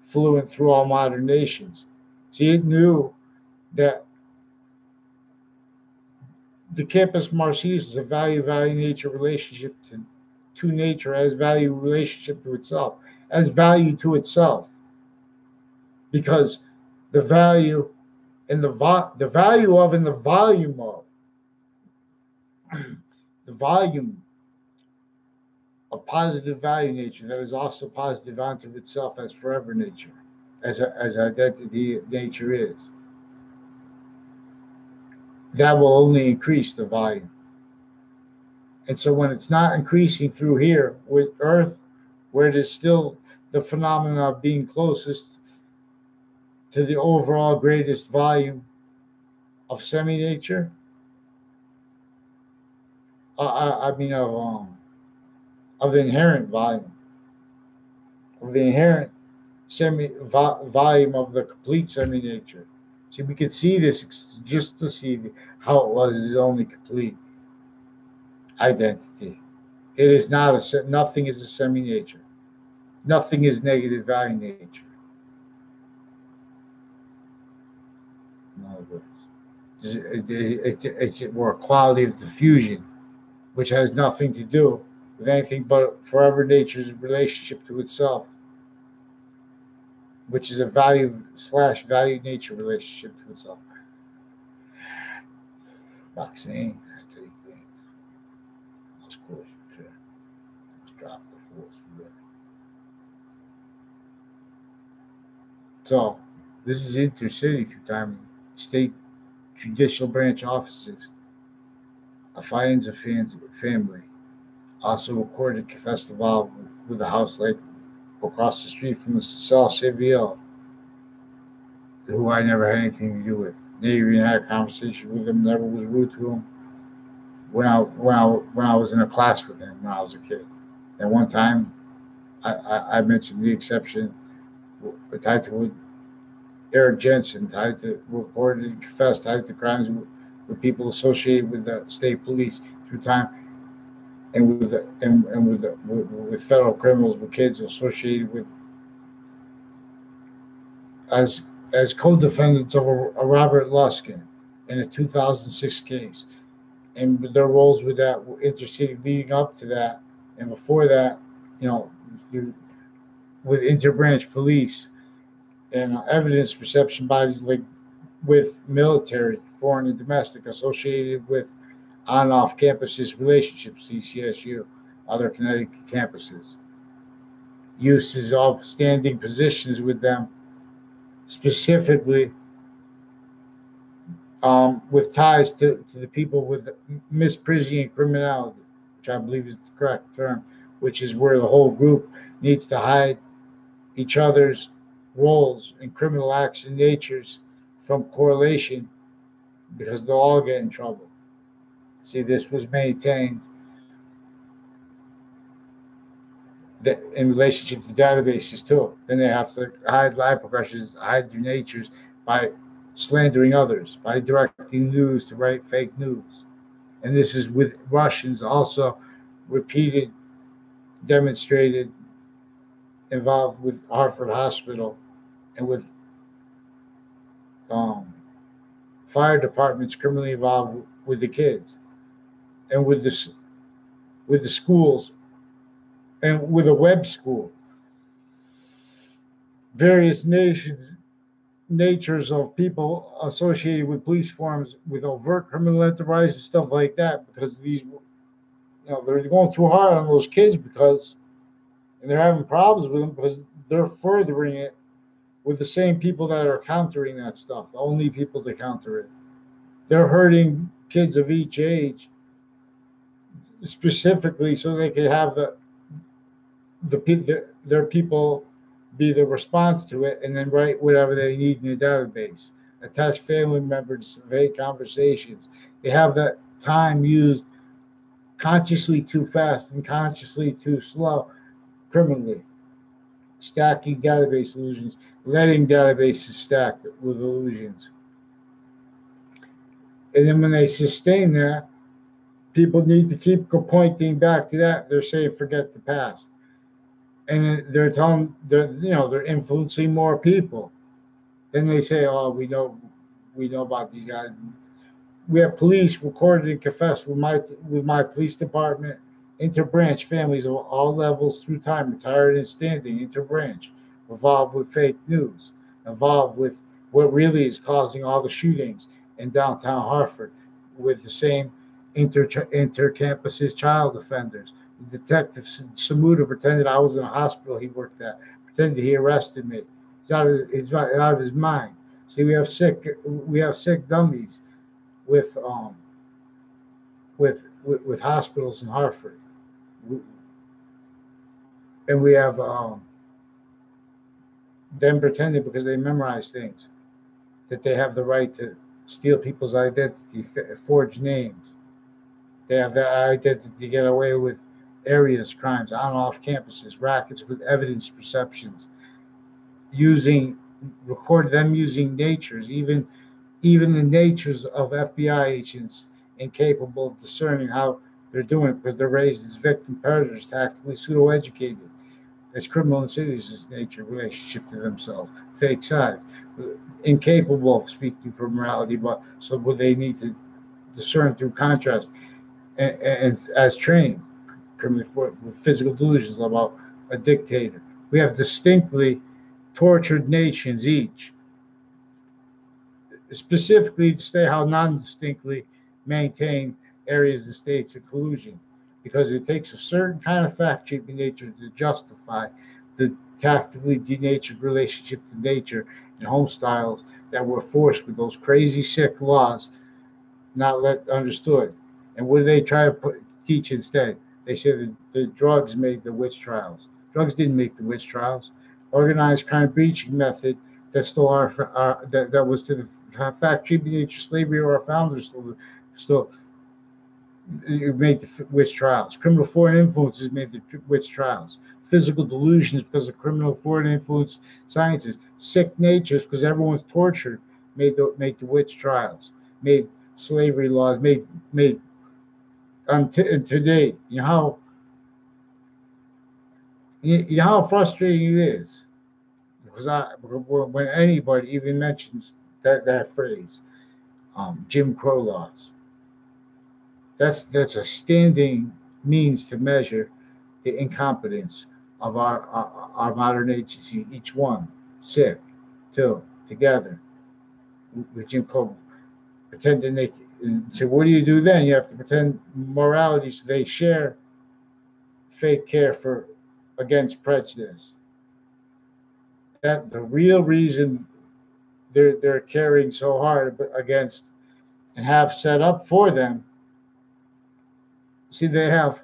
Speaker 1: fluent through all modern nations. See, it knew that the campus Marxist is a value nature relationship to nature as value relationship to itself, as value to itself, because the value and the value of and the volume of the volume of positive value nature that is also positive unto itself as forever nature, as identity nature is. That will only increase the volume. And so when it's not increasing through here with Earth, where it is still the phenomenon of being closest to the overall greatest volume of semi-nature, I mean of the inherent volume, of the inherent volume of the complete semi-nature. See, we could see this just to see how it was his only complete identity. It is not nothing is a semi-nature. Nothing is negative value nature. In other words, it's more a quality of diffusion, which has nothing to do with anything but forever nature's relationship to itself, which is a value nature relationship to itself. Vaccine, I take things. Let's close to let's drop the force. So this is intercity through time. State judicial branch offices, a Faenza family, also recorded confessed involved with the house like across the street from the Sal Seville, who I never had anything to do with. Never even had a conversation with him, never was rude to him when I was in a class with him when I was a kid. And one time I mentioned the exception tied to Eric Jensen, tied to reported and confessed, tied to crimes with people associated with the state police through time, and with federal criminals, with kids associated with as co-defendants of a Robert Luskin in a 2006 case, and their roles with that interceding leading up to that, and before that, with interbranch police and evidence reception bodies like with military, foreign and domestic, associated with on and off campuses relationships, CCSU, other Connecticut campuses, uses of standing positions with them, specifically with ties to the people with misprision criminality, which I believe is the correct term, which is where the whole group needs to hide each other's roles in criminal acts and natures from correlation, because they'll all get in trouble. See, this was maintained that in relationship to databases too. Then they have to hide lie progressions, hide their natures by slandering others, by directing news to write fake news. And this is with Russians also repeated, demonstrated, involved with Hartford Hospital and with fire departments criminally involved with the kids and with the schools and with a web school. Various natures of people associated with police forms with overt criminal enterprises, stuff like that, because these, they're going too hard on those kids and they're having problems with them because they're furthering it with the same people that are countering that stuff, the only people to counter it. They're hurting kids of each age specifically so they can have their people be the response to it and then write whatever they need in the database. Attach family members, survey conversations. They have that time used consciously too fast and consciously too slow criminally. stacking database illusions, letting databases stack with illusions. And then when they sustain that, people need to keep pointing back to that. They're saying, forget the past. And then they're telling, they're influencing more people. Then they say, oh, we know about these guys. We have police recorded and confessed with my police department, interbranch families of all levels through time, retired and standing, interbranch, involved with fake news, involved with what really is causing all the shootings in downtown Hartford, with the same intercampuses child offenders. Detective Samuda pretended I was in a hospital he worked at, pretended he arrested me. He's out of his mind. See, we have sick dummies with hospitals in Hartford, and we have them pretending because they memorize things that they have the right to steal people's identity, forge names. They have that identity to get away with areas crimes on and off campuses, rackets with evidence perceptions, using natures, even the natures of FBI agents incapable of discerning how they're doing it because they're raised as victim predators, tactically pseudo-educated. As criminal insidiousness nature, relationship to themselves, fake sides, incapable of speaking for morality, but so what they need to discern through contrast, and as trained, criminally with physical delusions about a dictator. We have distinctly tortured nations each, specifically to say how non-distinctly maintained areas of states of collusion, because it takes a certain kind of fact-shaping nature to justify the tactically denatured relationship to nature and home styles that were forced with those crazy, sick laws not understood. And what do they try to teach instead? They say that the drugs made the witch trials. Drugs didn't make the witch trials. Organized crime breaching method that still that was to the fact-shaping nature slavery of our founders still made the witch trials. Criminal foreign influences made the witch trials. Physical delusions because of criminal foreign influence sciences. Sick natures because everyone's tortured made the witch trials. Made slavery laws. Made today. You know how frustrating it is, because when anybody even mentions that phrase, Jim Crow laws. That's a standing means to measure the incompetence of our modern agency, each one sick, together with Jim Crow, pretending they. So what do you do then? You have to pretend morality, so they share fake care for against prejudice. That the real reason they're caring so hard against and have set up for them. See, we have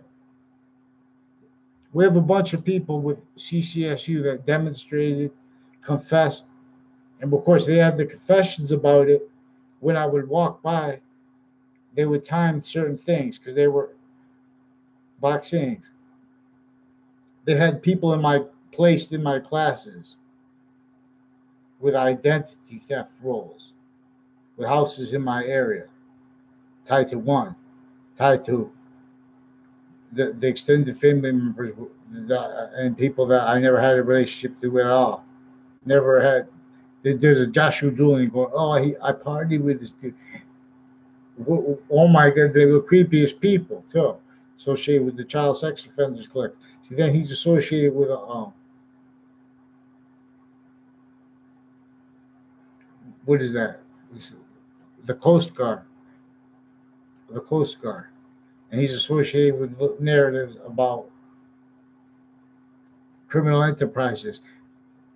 Speaker 1: a bunch of people with CCSU that demonstrated, confessed, and of course they had the confessions about it. When I would walk by, they would time certain things because they were vaccines. They had people placed in my classes with identity theft roles, with houses in my area, tied to the extended family members and people that I never had a relationship to at all. Never had. There's a Joshua Julian going, oh, I partied with this dude. Oh my God, they were creepiest people too, associated with the child sex offenders collective. See, then he's associated with what is that? It's the Coast Guard. The Coast Guard. And he's associated with narratives about criminal enterprises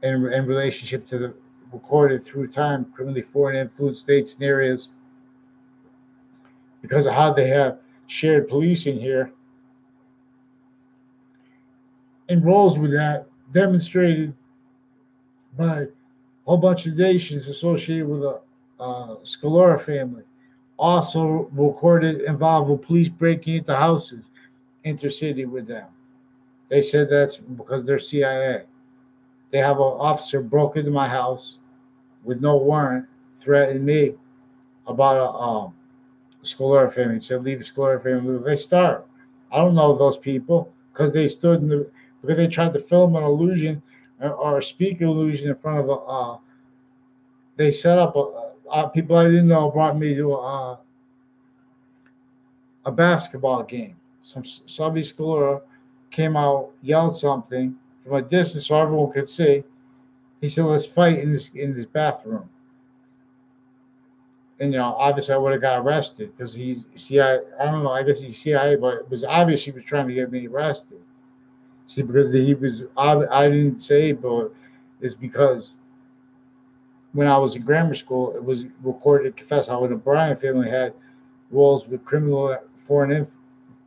Speaker 1: in relationship to the recorded through time criminally foreign influence states and areas because of how they have shared policing here. And roles with that demonstrated by a whole bunch of nations associated with a Scalora family. Also recorded involved with police breaking into houses intercity with them. They said that's because they're CIA. They have an officer broke into my house with no warrant, threatened me about a Scalora family. He said, leave a Scalora family. They start. I don't know those people because they stood in the, because they tried to film an illusion or speak illusion in front of they set up people I didn't know brought me to a basketball game. Somebody Scalora came out, yelled something from a distance so everyone could see. He said, let's fight in this bathroom. And obviously I would have got arrested because he's CIA. I don't know. I guess he's CIA, but it was obvious he was trying to get me arrested. See, because he was. I didn't say, but it's because when I was in grammar school, it was recorded. Confess how the Bryan family had roles with criminal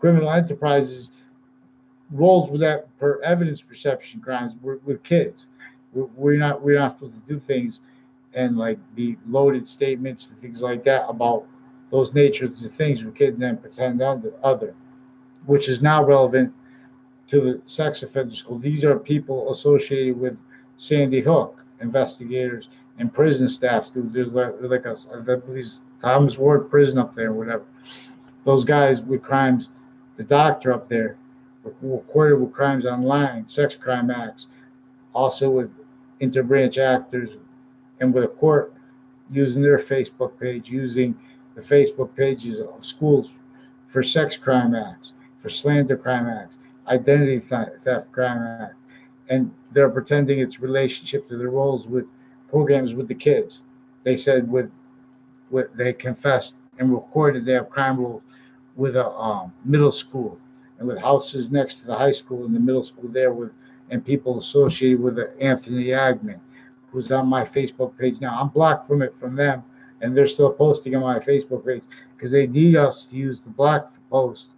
Speaker 1: enterprises, roles with that for evidence perception crimes with kids. We're not supposed to do things and like be loaded statements and things like that about those natures of things we can then pretend other, which is now relevant to the sex offender school. These are people associated with Sandy Hook investigators and prison staff. There's like a, I believe Thomas Ward prison up there or whatever. Those guys with crimes, the doctor up there recorded with crimes online, sex crime acts, also with interbranch actors and with a court using their Facebook page, using the Facebook pages of schools for sex crime acts, for slander crime acts, identity theft crime act, and they're pretending it's relationship to their roles with programs with the kids. They said with they confessed and recorded they have crime rules with a middle school and with houses next to the high school and the middle school there with and people associated with Anthony Agnew, who's on my Facebook page now. I'm blocked from them, and they're still posting on my Facebook page because they need us to use the block post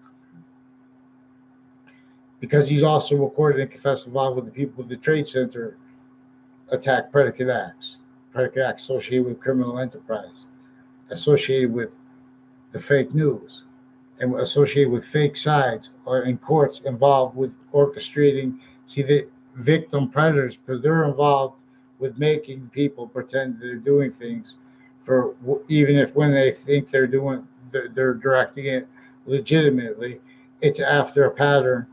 Speaker 1: because he's also recorded and confessed involved with the people of the Trade Center attack predicate acts associated with criminal enterprise, associated with the fake news, and associated with fake sides or in courts involved with orchestrating, the victim predators because they're involved with making people pretend they're doing things for even if when they think they're directing it legitimately, it's after a pattern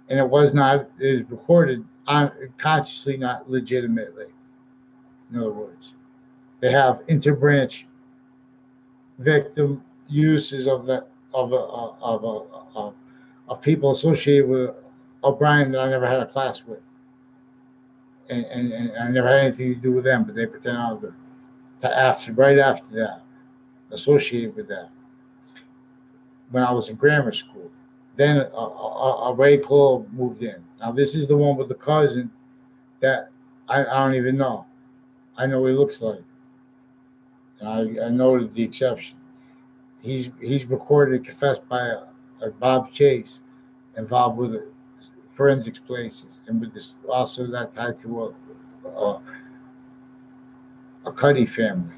Speaker 1: and it is recorded on consciously, not legitimately. In other words, they have interbranch victim uses of people associated with O'Brien that I never had a class with, and I never had anything to do with them, but they pretend right after that, associated with that. When I was in grammar school, then a Ray Cole moved in. Now this is the one with the cousin that I don't even know. I know what he looks like. And I noted the exception. He's recorded and confessed by a Bob Chase involved with forensics places and with this also that tied to a Cuddy family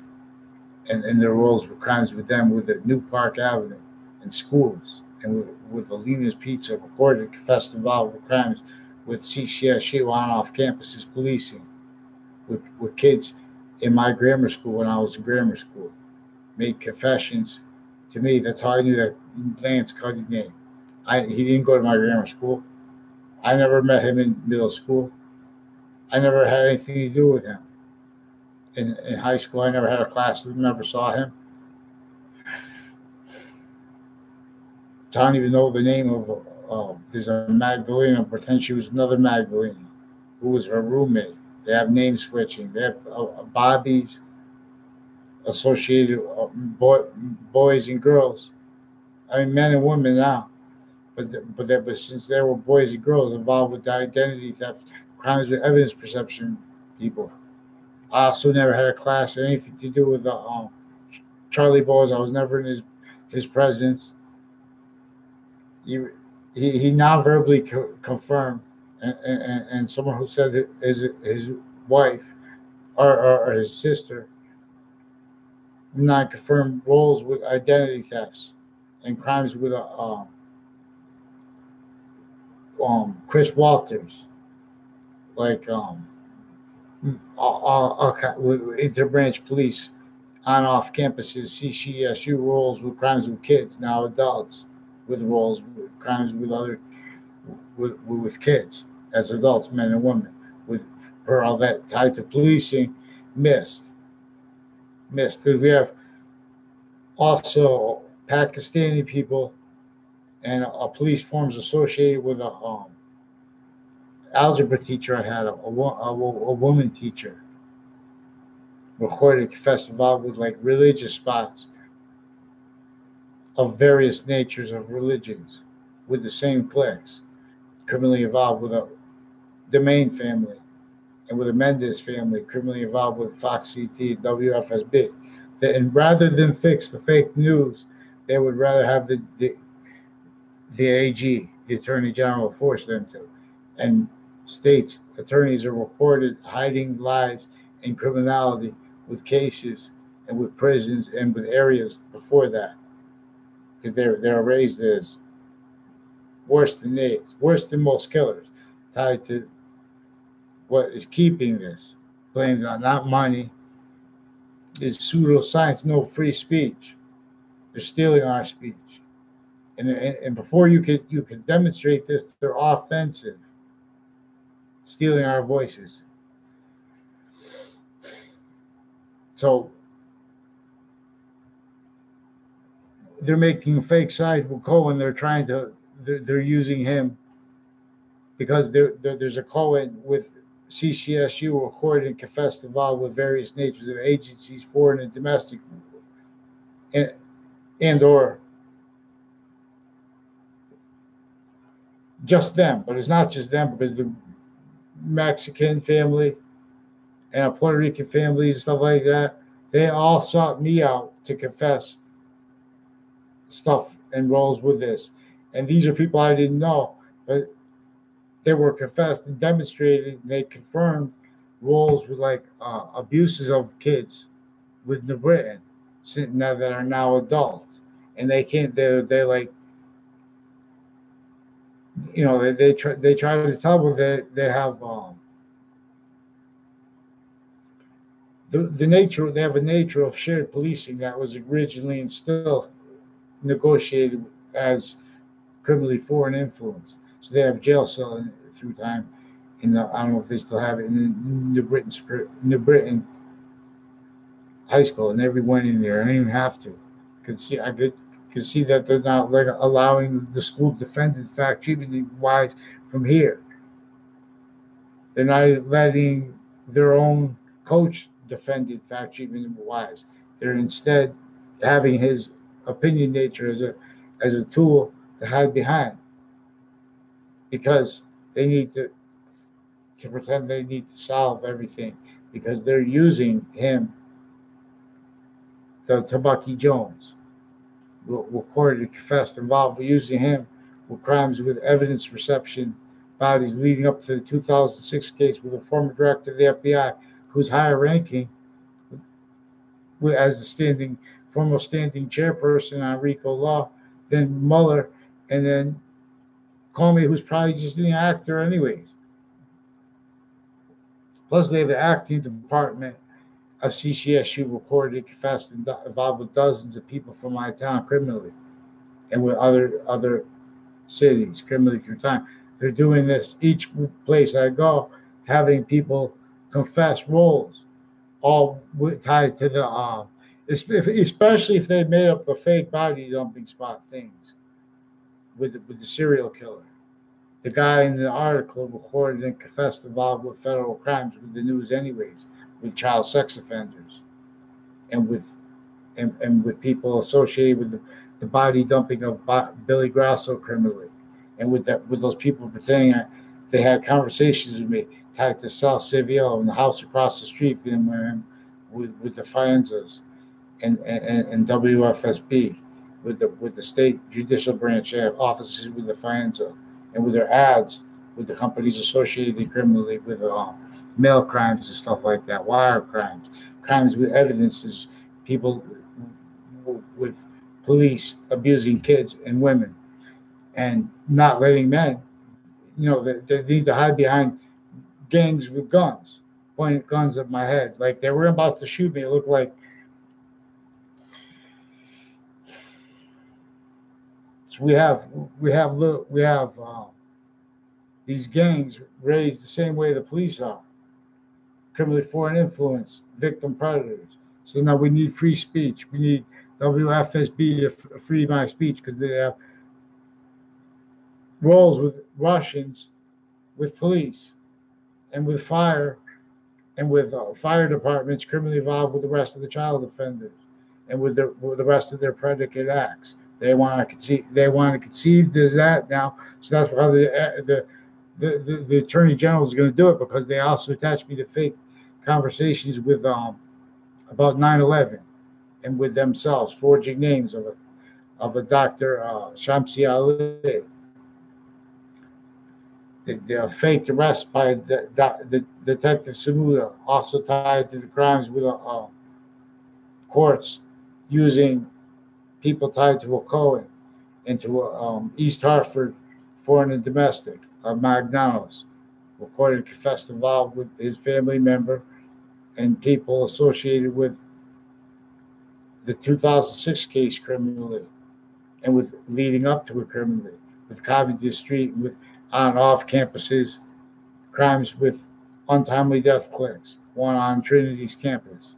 Speaker 1: and their roles with crimes with them with the New Park Avenue and schools and with the Lena's Pizza recorded and confessed involved with crimes with CCSU on off campuses policing with kids in my grammar school when I was in grammar school. Made confessions to me. That's how I knew that Lance Cuddy's name. He didn't go to my grammar school. I never met him in middle school. I never had anything to do with him. In high school, I never had a class that never saw him. I don't even know the name of there's a Magdalena, pretend she was another Magdalena, who was her roommate. They have name switching. They have Bobbies associated boys and girls. I mean, men and women now. But since there were boys and girls involved with the identity theft, crimes with evidence perception people. I also never had a class anything to do with the Charlie Bowles. I was never in his presence. He non-verbally confirmed, and someone who said his wife or his sister non-confirmed roles with identity thefts and crimes with Chris Walters, like with interbranch police on off campuses, CCSU roles with crimes with kids, now adults with roles with crimes with other with kids as adults, men and women, with for all that tied to policing, missed because we have also Pakistani people and a police forms associated with a algebra teacher. I had a woman teacher recorded confessed involved with like religious spots of various natures of religions with the same cliques, criminally involved with the main family and with the Mendes family, criminally involved with Foxct and WFSB. And rather than fix the fake news, they would rather have the AG, the Attorney General, force them to. And states attorneys are reported hiding lies and criminality with cases and with prisons and with areas before that, because they're raised as worse than most killers, tied to what is keeping this. Blamed on not money, is pseudoscience, no free speech. They're stealing our speech, and before you could demonstrate this, they're offensive, stealing our voices. So they're making fake sides with Cohen. They're using him because there's a Cohen with CCSU recorded and confessed involved with various natures of agencies, foreign and domestic, and or just them. But it's not just them, because the Mexican family and a Puerto Rican family and stuff like that, they all sought me out to confess stuff and roles with this. And these are people I didn't know, but they were confessed and demonstrated. And they confirmed roles with like abuses of kids with New Britain, that are now adults, and they can't. They like, they try to tell them that they have the nature. They have a nature of shared policing that was originally and still negotiated as criminally foreign influence. So they have jail cell through time. I don't know if they still have it in New Britain high school, and everyone in there. I didn't even have to. I could see that they're not like allowing the school defendant fact treatment wise from here. They're not letting their own coach defended fact treatment wise. They're instead having his opinion nature as a tool to hide behind, because they need to pretend they need to solve everything, because they're using him, the Tabaki Jones, recorded, confessed, involved with using him with crimes with evidence reception bodies leading up to the 2006 case with a former director of the FBI, who's higher ranking as the former standing chairperson on RICO law, then Muller, and then Comey, who's probably just an actor anyways. Plus, they have the acting department of CCSU recorded, confessed, and involved with dozens of people from my town criminally, and with other cities criminally through time. They're doing this each place I go, having people confess roles, all tied to the especially if they made up the fake body dumping spot things with the serial killer. The guy in the article recorded and confessed involved with federal crimes with the news anyways, with child sex offenders, and with people associated with the body dumping of Billy Grasso criminally, and with those people pretending they had conversations with me tied to South Seville and the house across the street from him with the Fianzas and WFSB with the state judicial branch offices with the Fianza, and with their ads with the companies associated criminally with mail crimes and stuff like that, wire crimes with evidences, people with police abusing kids and women, and not letting men, they need to hide behind gangs with guns. pointing guns at my head, like they were about to shoot me. It looked like. So we have these gangs raised the same way the police are, criminally foreign influence, victim predators. So now we need free speech. We need WFSB to free my speech because they have roles with Russians, with police, and with fire, and with fire departments criminally involved with the rest of the child offenders, and with the rest of their predicate acts. They want to conceive there's that now. So that's how the attorney general is going to do it, because they also attached me to fake conversations with about 9/11 and with themselves, forging names of a Dr. Shamsi Ali. The fake arrest by the Detective Samuda, also tied to the crimes with courts using people tied to a Cohen and to East Hartford foreign and domestic Magnanos, recorded confessed involved with his family member and people associated with the 2006 case criminally, and with leading up to it criminally, with Covington Street, with on and off campuses, crimes with untimely death clicks, one on Trinity's campus.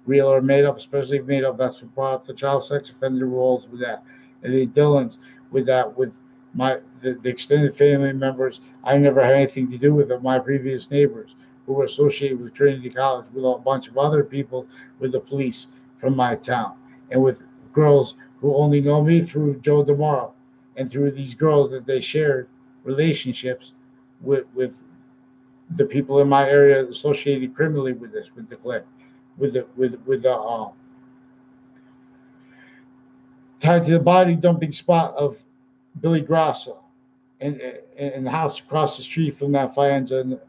Speaker 1: Real or made up, especially if made up, that's what brought up the child sex offender rules with that. And the Dillons with that, with the extended family members. I never had anything to do with them, my previous neighbors who were associated with Trinity College, with a bunch of other people with the police from my town, and with girls who only know me through Joe DeMoro, and through these girls that they shared relationships with the people in my area associated criminally with this, with the clique, with the tied to the body dumping spot of Billy Grasso, and the house across the street from that Faenza,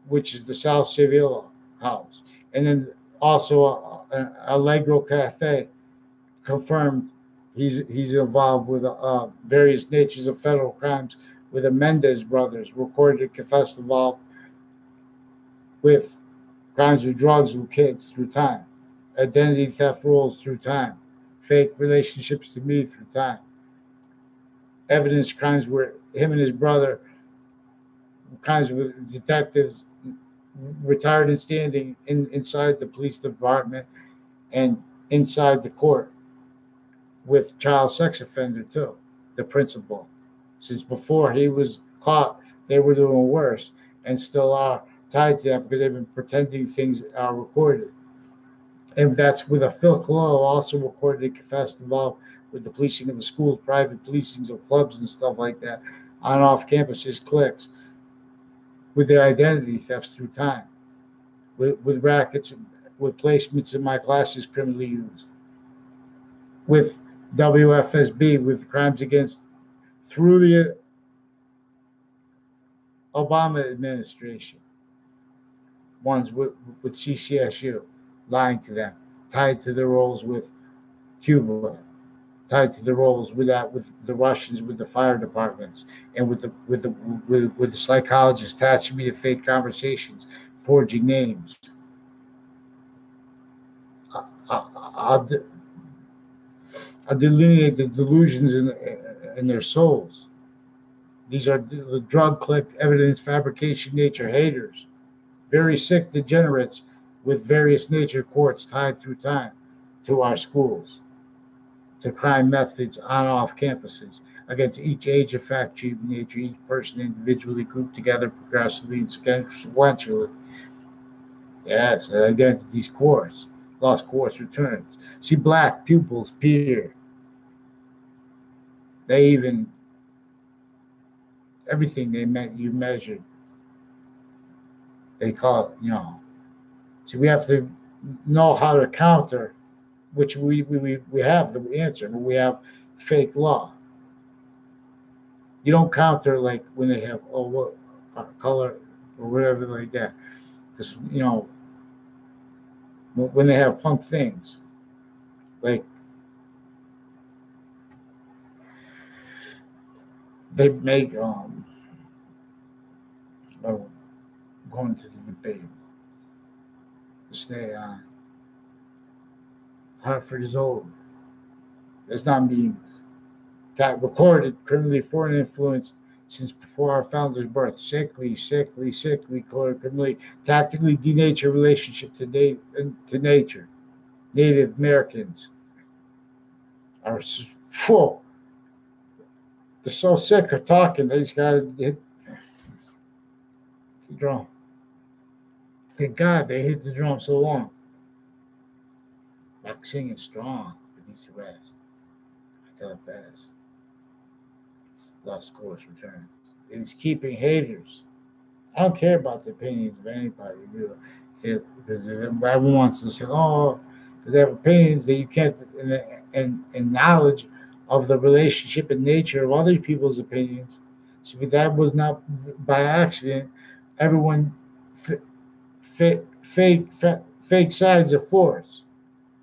Speaker 1: which is the South Sevilla house, and then also Allegro Cafe confirmed he's involved with various natures of federal crimes with the Mendez brothers, recorded confessed involved with crimes with drugs with kids through time, identity theft rules through time, fake relationships to me through time, evidence crimes where him and his brother, crimes with detectives retired and standing inside the police department and inside the court with child sex offender too, the principal. Since before he was caught, they were doing worse and still are tied to that because they've been pretending things are recorded. And that's with a Phil Colbert also recorded and confessed involved with the policing of the schools, private policings of clubs and stuff like that, on off campuses, cliques, with their identity thefts through time, with rackets, with placements in my classes criminally used, with WFSB, with crimes against through the Obama administration, ones with CCSU, lying to them, tied to their roles with Cuba, tied to the roles with that, with the Russians, with the fire departments, and with the psychologists attaching me to fake conversations, forging names. I'll delineate the delusions in their souls. These are the drug click, evidence fabrication, nature haters, very sick degenerates with various nature courts tied through time to our schools, to crime methods on off campuses, against each age of fact, treatment, nature, each person individually grouped together progressively and sequentially. Yes, identities course, lost course returns. See, black pupils peer. They even, everything you measured, they call it. So we have to know how to counter, which we have the answer, but we have fake law. You don't counter like when they have what color or whatever like that. Because when they have punk things like they make going to the debate. Stay on. Hartford is old. That's not mean. That recorded criminally foreign influence since before our founder's birth. Sickly, criminally, tactically denature relationship to nature. Native Americans are full. They're so sick of talking, they just got to hit the drum. Thank God they hit the drum so long. Like singing strong, but needs to rest. I tell it best. Lost course returns. It's keeping haters. I don't care about the opinions of anybody. Everyone wants to say, oh, because they have opinions that you can't, and knowledge of the relationship and nature of other people's opinions. So that was not by accident. Everyone fake sides of force,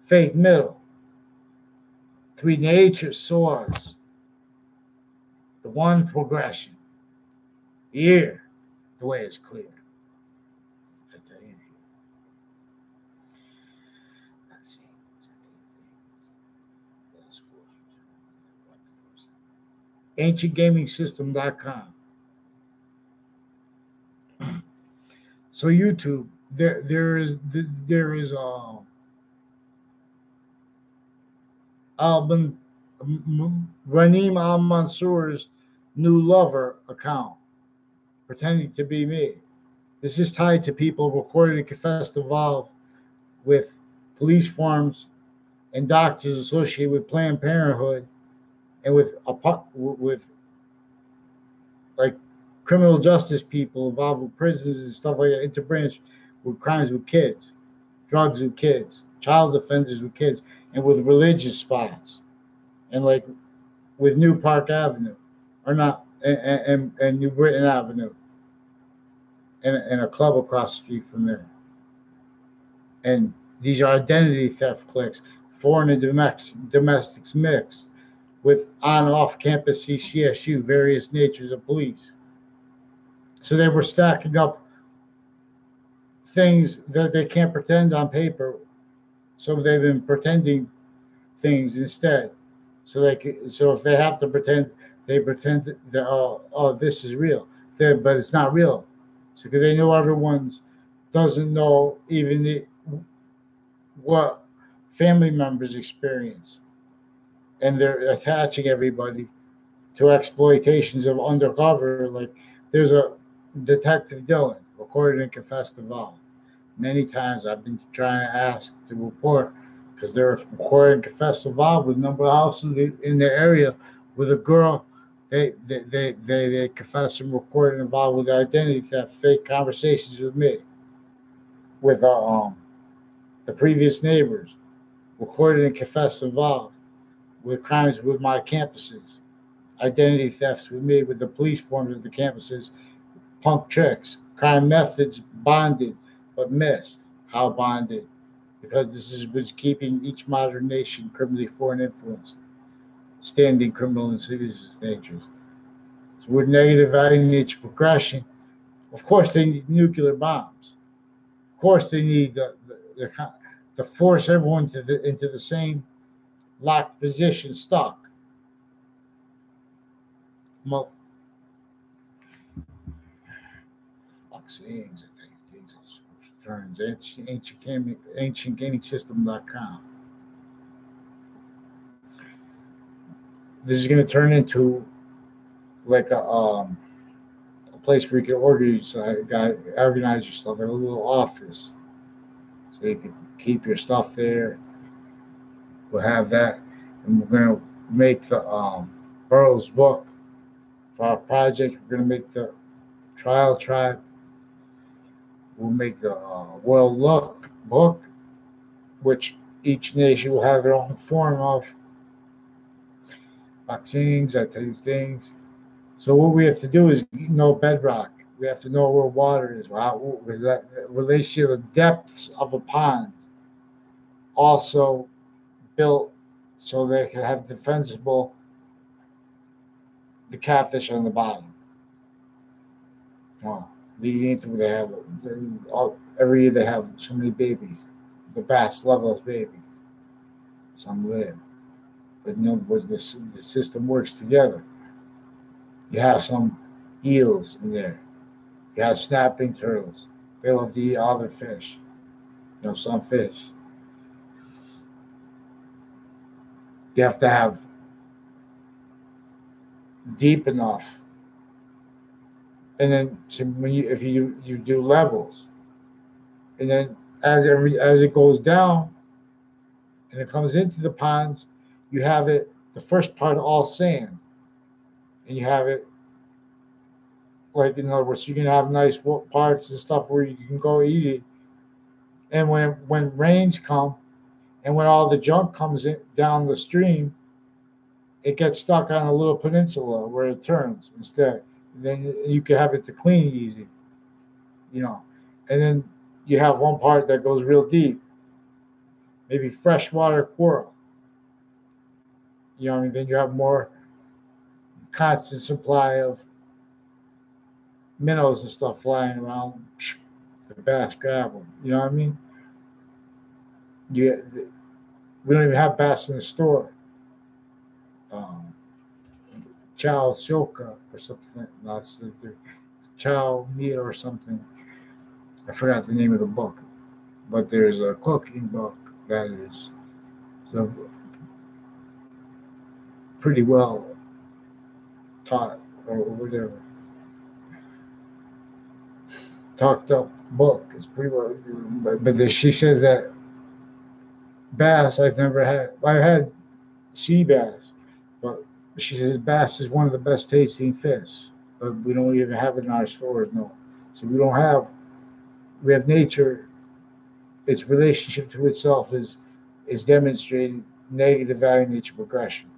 Speaker 1: fake middle. Three nature soars. The one progression. Here, the way is clear. I tell you. AncientGamingSystem.com. So YouTube, there is Ranim Al Mansour's new lover account, pretending to be me. This is tied to people recorded and confessed involved with police forms and doctors associated with Planned Parenthood and with like criminal justice people involved with prisons and stuff like that, interbranch with crimes with kids, drugs with kids, child offenders with kids, and with religious spots, and like with New Park Avenue, or not, and New Britain Avenue, and a club across the street from there. And these are identity theft clicks, foreign and domestics mixed with on off campus CCSU, various natures of police. So they were stacking up things that they can't pretend on paper. So they've been pretending things instead. So if they have to pretend, they pretend that this is real, but it's not real. So because they know everyone doesn't know even what family members experience, and they're attaching everybody to exploitations of undercover. Like there's a Detective Dylan recorded and confessed involved. Many times I've been trying to ask to report because they're recorded and confessed involved with a number of houses in the area with a girl. They confess and recorded involved with identity theft, fake conversations with me, with the previous neighbors, recorded and confessed involved with crimes with my campuses, identity thefts with me, with the police forms of the campuses, punk tricks, crime methods bonded but missed. How bonded? Because this is what's keeping each modern nation criminally foreign influenced, standing criminal and citizen natures. So with negative value nature progression, of course they need nuclear bombs. Of course they need to force everyone into the same locked position, stuck. Sayings, turns, AncientGamingSystem.com. This is going to turn into like a place where you can organize yourself, like a little office, so you can keep your stuff there. We'll have that, and we're going to make the Burroughs book for our project. We're going to make the Trial Tribe. We'll make the World Look book, which each nation will have their own form of. Vaccines, I tell you things. So what we have to do is know bedrock. We have to know where water is. Because that relationship of depths of a pond also built so they can have defensible the catfish on the bottom. Wow. leading into they have every year they have so many babies. The bass love those babies. Some live, but in other words, the system works together. You have some eels in there. You have snapping turtles. They love to eat other fish. Some fish. You have to have deep enough, and then when if you do levels, and then as it goes down, and it comes into the ponds, you have it the first part all sand, and you have it like in other words, you can have nice parts and stuff where you can go easy, and when rains come, and when all the junk comes in down the stream, it gets stuck on a little peninsula where it turns instead. And then you can have it to clean easy, and then you have one part that goes real deep, maybe freshwater coral. Then you have more constant supply of minnows and stuff flying around. The bass grab them. You know what I mean? We don't even have bass in the store. Chow Silka or something. That's the Chow Meat or something. I forgot the name of the book, but there's a cooking book that is so pretty well taught or whatever. Talked up book. It's pretty well, but she says that bass I've never had. I've had sea bass, but she says bass is one of the best tasting fish, but we don't even have it in our stores. No, so we have nature. Its relationship to itself is demonstrated negative value nature progression,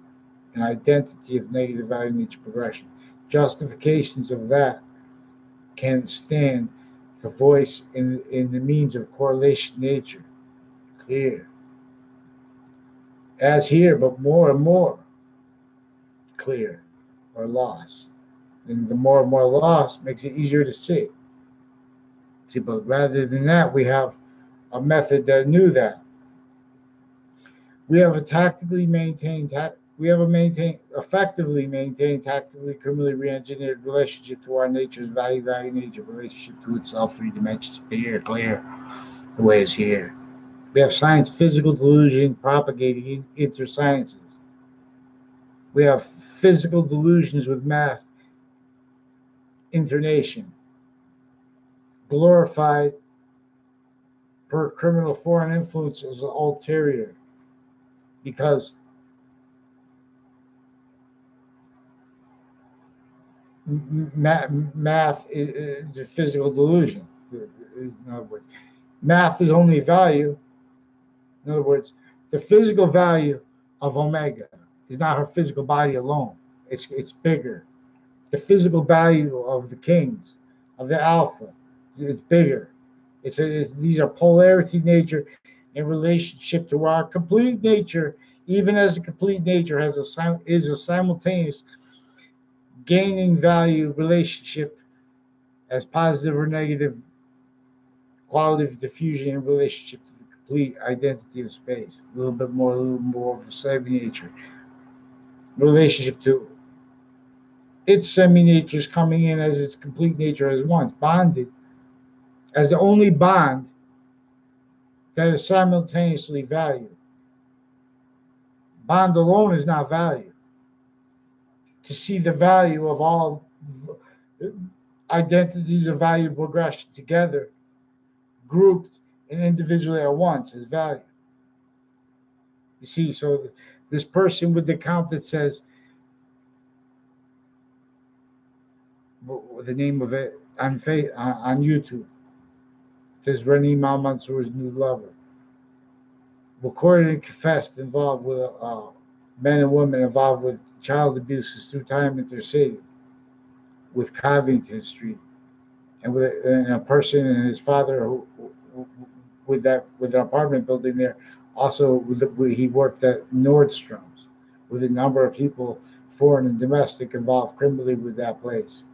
Speaker 1: an identity of negative value nature progression. Justifications of that can stand the voice in the means of correlation nature. Clear. As here, but more and more clear or lost. And the more and more lost makes it easier to see. But rather than that, we have a method that knew that. We have effectively maintained, tactically, criminally re-engineered relationship to our nature's value, nature, relationship to itself, 3 dimensions, clear, the way it's here. We have science, physical delusion propagating intersciences. We have physical delusions with math, internation, glorified per criminal foreign influence as an ulterior, because math is a physical delusion. In other words, math is only value. In other words, the physical value of Omega is not her physical body alone. It's bigger. The physical value of the kings, of the alpha, it's bigger. These are polarity nature in relationship to our complete nature, even as a complete nature is a simultaneous gaining value relationship as positive or negative qualitative diffusion in relationship to the complete identity of space. A little more of a semi-nature. Relationship to its semi-natures coming in as its complete nature as once, bonded as the only bond that is simultaneously valued. Bond alone is not value. To see the value of all identities of value progression together, grouped and individually at once, is value. You see, so this person with the account that says, the name of it on YouTube, says Renee Mansour's new lover, recorded and confessed involved with men and women involved with child abuses through time intercity with Covington Street, and a person and his father who with an apartment building there. Also, he worked at Nordstrom's with a number of people, foreign and domestic, involved criminally with that place.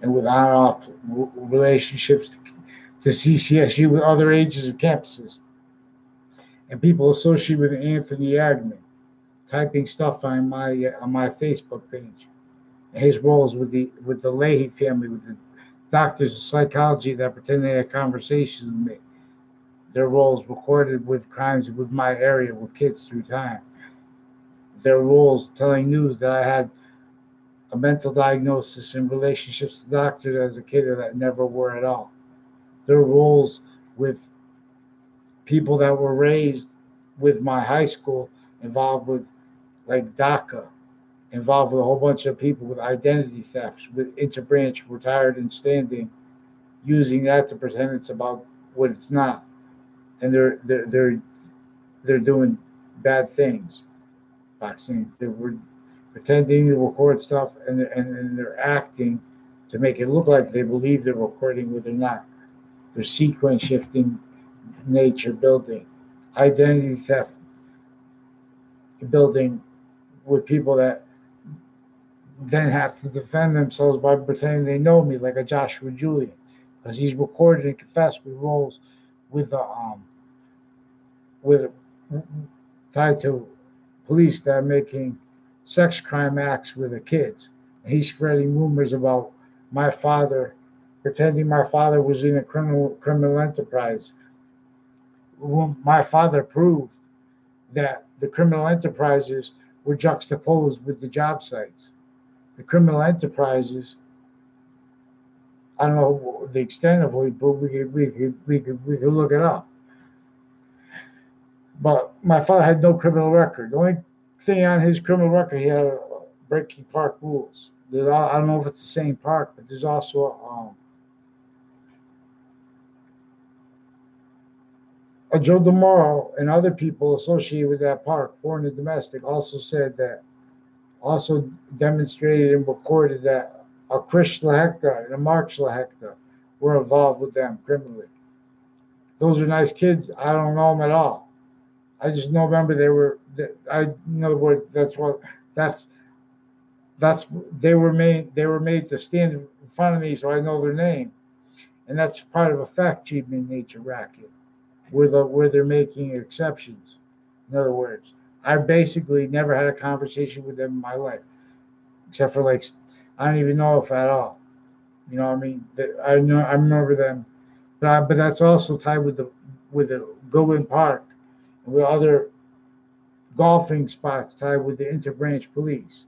Speaker 1: and with on-off relationships to CCSU with other ages of campuses, and people associated with Anthony Agnew, typing stuff on my Facebook page. And his roles with the Leahy family, with the doctors of psychology that pretend they had conversations with me. Their roles recorded with crimes with my area with kids through time. Their roles telling news that I had a mental diagnosis and relationships to doctors as a kid that never were at all. Their roles with people that were raised with my high school involved with like DACA, involved with a whole bunch of people with identity thefts, with interbranch retired and standing, using that to pretend it's about what it's not, and they're doing bad things. Boxing, they were pretending to record stuff, and they're acting to make it look like they believe they're recording what they're not. They're sequence shifting, nature building, identity theft building with people that then have to defend themselves by pretending they know me, like a Joshua Julian, because he's recorded and confessed with roles with with tied to police that are making sex crime acts with the kids. And he's spreading rumors about my father, pretending my father was in a criminal enterprise. My father proved that the criminal enterprises were juxtaposed with the job sites. The criminal enterprises, I don't know the extent of it, but we could look it up. But my father had no criminal record. The only thing on his criminal record, he had breaking park rules. I don't know if it's the same park, but there's also a Joe DeMoro and other people associated with that park, foreign and domestic, also demonstrated and recorded that a Chris Schlehecta and a Mark Schlehecta were involved with them criminally. Those are nice kids. I don't know them at all. I just remember they were. In other words, that's they were made to stand in front of me so I know their name, and that's part of a fact-cheating nature racket, where they're making exceptions. In other words, I basically never had a conversation with them in my life, except for like I don't even know if at all. You know what I mean? I remember them, but that's also tied with the Goodwin Park and with other golfing spots tied with the interbranch police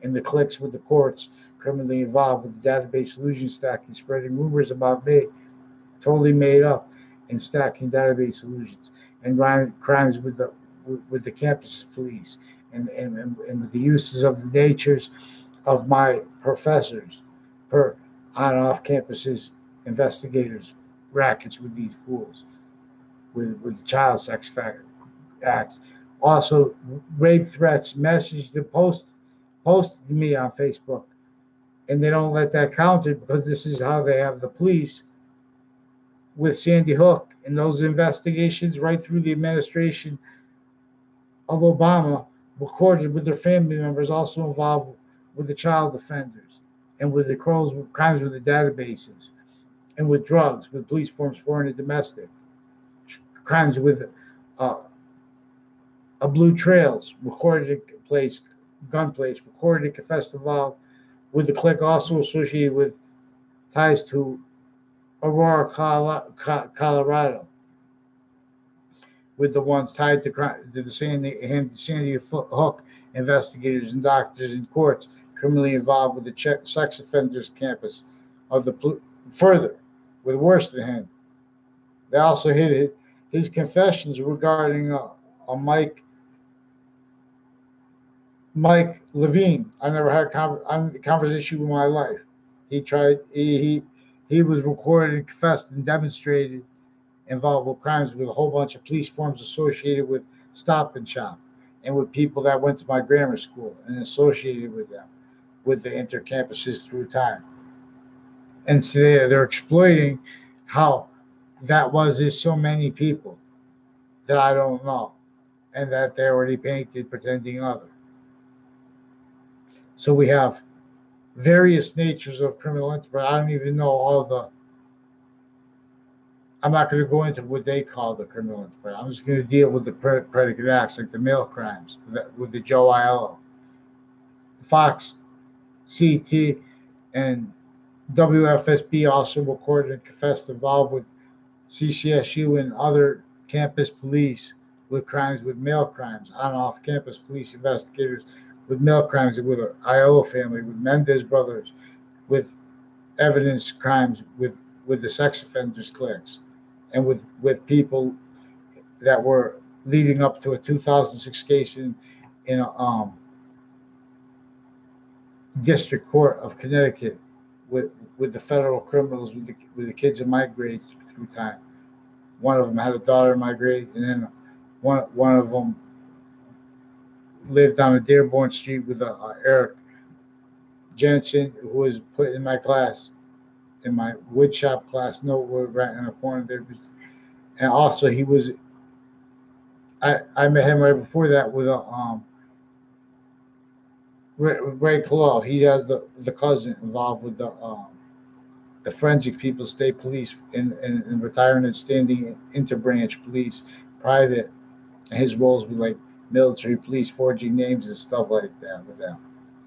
Speaker 1: and the cliques with the courts criminally involved with the database solution stacking, spreading rumors about me, totally made up, and stacking database solutions and crimes with the campus police and with the uses of the natures of my professors per on and off campuses investigators rackets with these fools with child sex acts. Also, rape threats, messaged and posted to me on Facebook, and they don't let that counted because this is how they have the police with Sandy Hook and those investigations right through the administration of Obama recorded with their family members also involved with the child offenders and with the crimes with the databases and with drugs, with police forms foreign and domestic, crimes with a blue trails, recorded place, gun place, recorded and confessed involved with the clique also associated with ties to Aurora, Colorado, with the ones tied to the Sandy Hook investigators and doctors and courts criminally involved with the sex offenders campus of the further, with worse than him. They also hit his confessions regarding a Mike Levine. I never had a conversation with my life. He was recorded and confessed and demonstrated involved with crimes with a whole bunch of police forms associated with Stop and Shop and with people that went to my grammar school and associated with them, with the intercampuses through time. And so they're exploiting how that is so many people that I don't know and that they already painted pretending other. So we have various natures of criminal enterprise. I don't even know all the. I'm not going to go into what they call the criminal enterprise. I'm just going to deal with the predicate acts, like the mail crimes, with the Joe ILO, Foxct, and WFSB also recorded and confessed involved with CCSU and other campus police with crimes, with mail crimes, on and off campus police investigators with mail crimes, with the ILO family, with Mendez brothers, with evidence crimes, with the sex offenders cliques, and with people that were leading up to a 2006 case in a district court of Connecticut with the federal criminals, with the kids in my grade through time. One of them had a daughter in my grade, and then one of them lived on a Dearborn Street with Eric Jensen, who was put in my class, in my woodshop class. No, we're right in the corner there. And also, he was. I met him right before that with a Ray Colbert. He has the cousin involved with the forensic people, state police, in retiring and standing interbranch police, private, and his roles were like military police, forging names and stuff like that with them,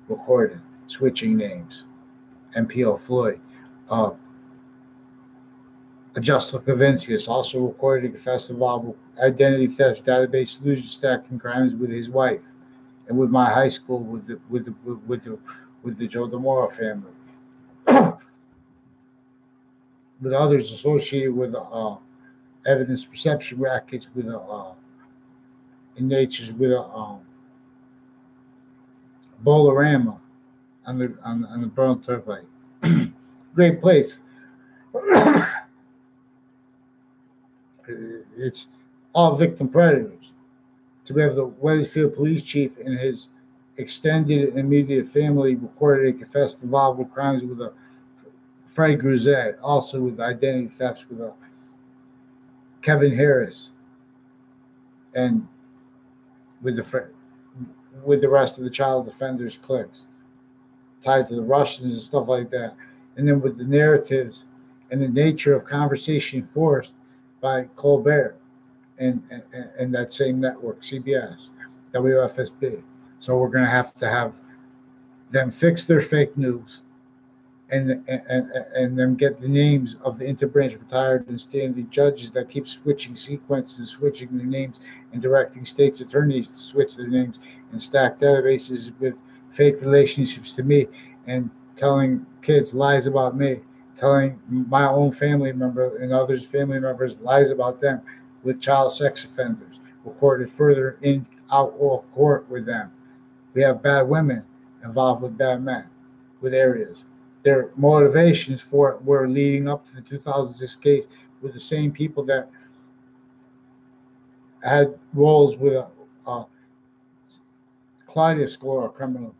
Speaker 1: recording, switching names. MPO Floyd. Adjuster Kavinskas also recorded and confessed involved with identity theft, database solution stacking crimes with his wife, and with my high school with the Joe DeMora family. With others associated with evidence perception rackets, with in natures with a Bolorama on the Burn Turnpike. Great place. It's all victim predators. To have the Wethersfield police chief and his extended and immediate family recorded and confessed involved with crimes with a Fred Gruzet, also with identity thefts with a Kevin Harris, and with the rest of the child offenders cliques tied to the Russians and stuff like that, and then with the narratives and the nature of conversation forced by Colbert and that same network, CBS, WFSB. So we're going to have them fix their fake news and them get the names of the interbranch retired and standing judges that keep switching sequences, switching their names, and directing states' attorneys to switch their names and stack databases with fake relationships to me and telling kids lies about me, telling my own family member and others' family members lies about them with child sex offenders, recorded further in outlaw court with them. We have bad women involved with bad men, with areas. Their motivations for it were leading up to the 2006 case with the same people that had roles with Claudia Scalora, criminal,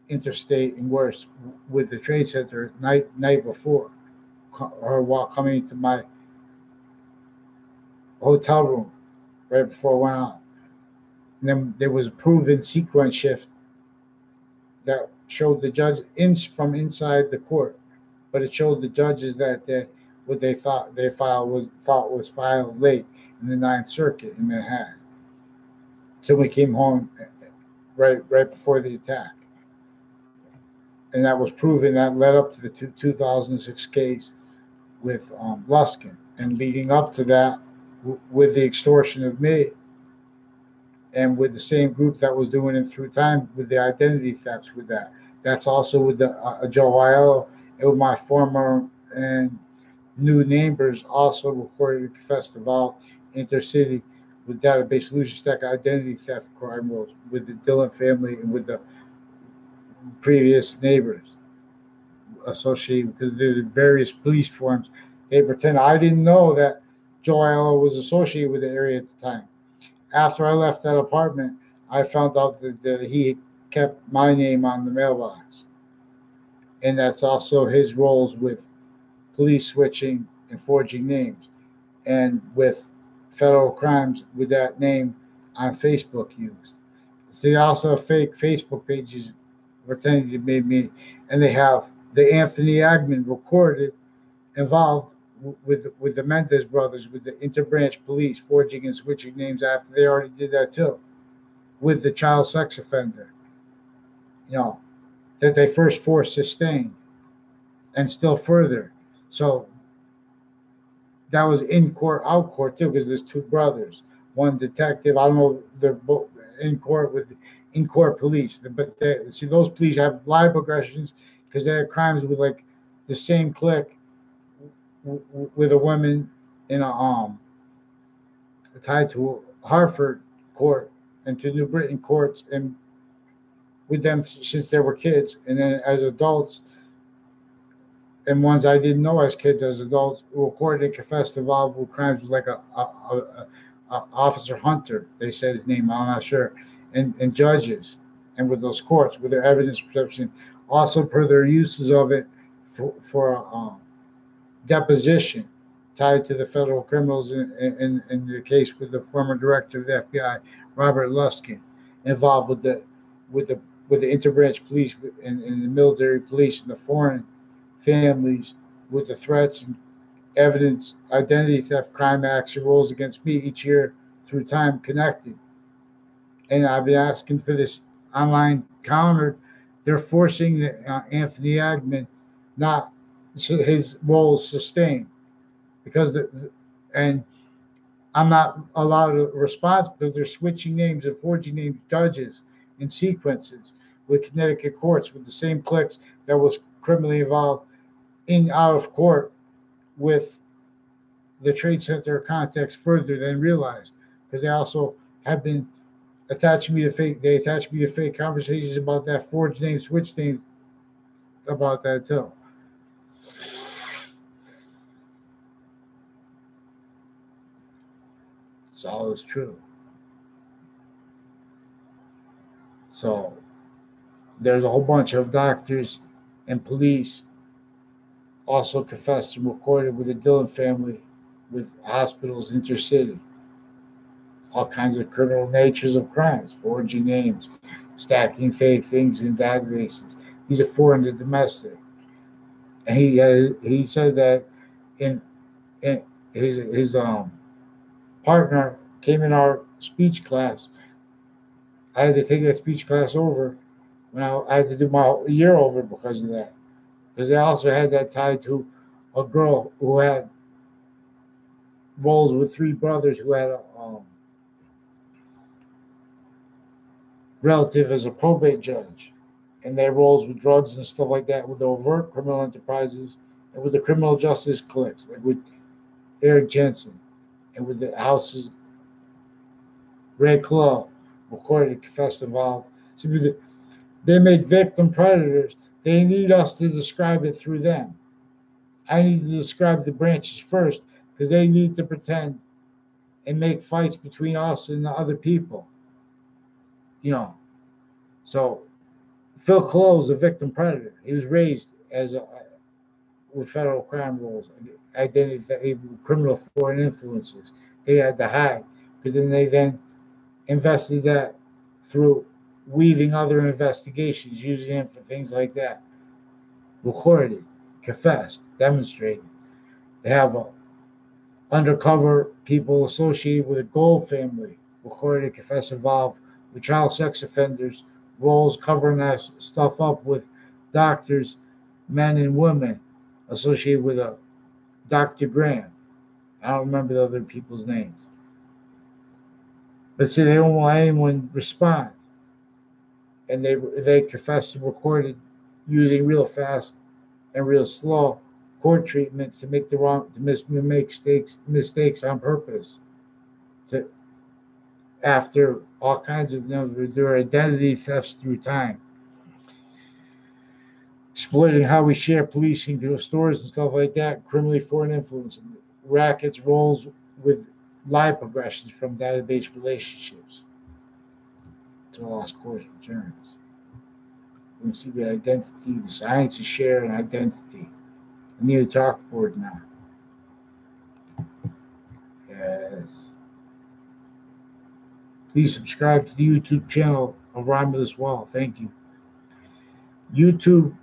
Speaker 1: interstate, and worse, with the Trade Center night before, her while coming into my hotel room right before I went out. And then there was a proven sequence shift that showed the judge from inside the court, but it showed the judges that what they thought was filed late in the Ninth Circuit in Manhattan. So we came home right before the attack, and that was proven. That led up to the 2006 case with Luskin, and leading up to that with the extortion of me, and with the same group that was doing it through time with the identity thefts with that. That's also with the Joe IO, and with my former and new neighbors also recorded and confessed involved intercity with database solution stack identity theft crime rules with the Dillon family and with the previous neighbors associated, because there are various police forms. They pretend I didn't know that Joe IO was associated with the area at the time. After I left that apartment, I found out that he kept my name on the mailbox. And that's also his roles with police switching and forging names, and with federal crimes with that name on Facebook used. So they also have fake Facebook pages pretending to be me, and they have the Anthony Agman recorded involved with the Mendez brothers, with the interbranch police forging and switching names after they already did that too, with the child sex offender, that they first forced sustained, and still further. So that was in court, out court too, because there's two brothers, one detective. I don't know, they're both in court with in court police, but see those police have live aggressions because they had crimes with like the same clique with a woman in a tied to Hartford court and to New Britain courts, and with them since they were kids, and then as adults, and ones I didn't know as kids, as adults, who recorded and confessed involved with crimes with like a Officer Hunter, they said his name, I'm not sure, and judges, and with those courts, with their evidence perception, also per their uses of it for deposition tied to the federal criminals in the case with the former director of the FBI, Robert Luskin, involved with the interbranch police and the military police and the foreign families, with the threats and evidence, identity theft, crime acts, and rolls against me each year through time connected. And I've been asking for this online counter. They're forcing Anthony Agman not his role sustained because and I'm not allowed a response because they're switching names and forging names, judges in sequences with Connecticut courts with the same cliques that was criminally involved in out of court with the Trade Center context further than realized, because they also have been attaching me to fake. They attach me to fake conversations about that forged name, switch names about that too. It's all is true. So there's a whole bunch of doctors and police also confessed and recorded with the Dillon family with hospitals intercity. All kinds of criminal natures of crimes, forging names, stacking fake things in databases. These are foreign to domestic. And he said that in his partner came in our speech class. I had to take that speech class over when I had to do my year over because of that. Because they also had that tied to a girl who had roles with three brothers who had a relative as a probate judge, and their roles with drugs and stuff like that, with the overt criminal enterprises and with the criminal justice cliques, like with Eric Jensen and with the houses, Red Claw, recorded, confessed, involved. So they make victim predators. They need us to describe it through them. I need to describe the branches first because they need to pretend and make fights between us and the other people. So Phil Cole is a victim predator. He was raised with federal crime rules, identity, criminal foreign influences. They had to hide because they invested that through weaving other investigations, using him for things like that. Recorded, confessed, demonstrated. They have undercover people associated with the Gold family, recorded, confessed, involved with child sex offenders, roles covering that stuff up with doctors, men and women associated with a Dr. Graham. I don't remember the other people's names. But see, they don't want anyone to respond. And they confessed and recorded using real fast and real slow court treatments to make mistakes on purpose. After all kinds of their identity thefts through time. Exploiting how we share policing through stores and stuff like that, criminally foreign influence, rackets, roles with live progressions from database relationships. To lost course returns. We see the identity, the science is sharing identity. I need a chalkboard now. Yes. Please subscribe to the YouTube channel of Romulus Wall. Thank you. YouTube,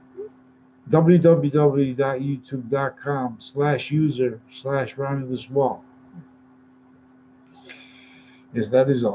Speaker 1: www.youtube.com/user/Romulus Wall. Yes, that is all.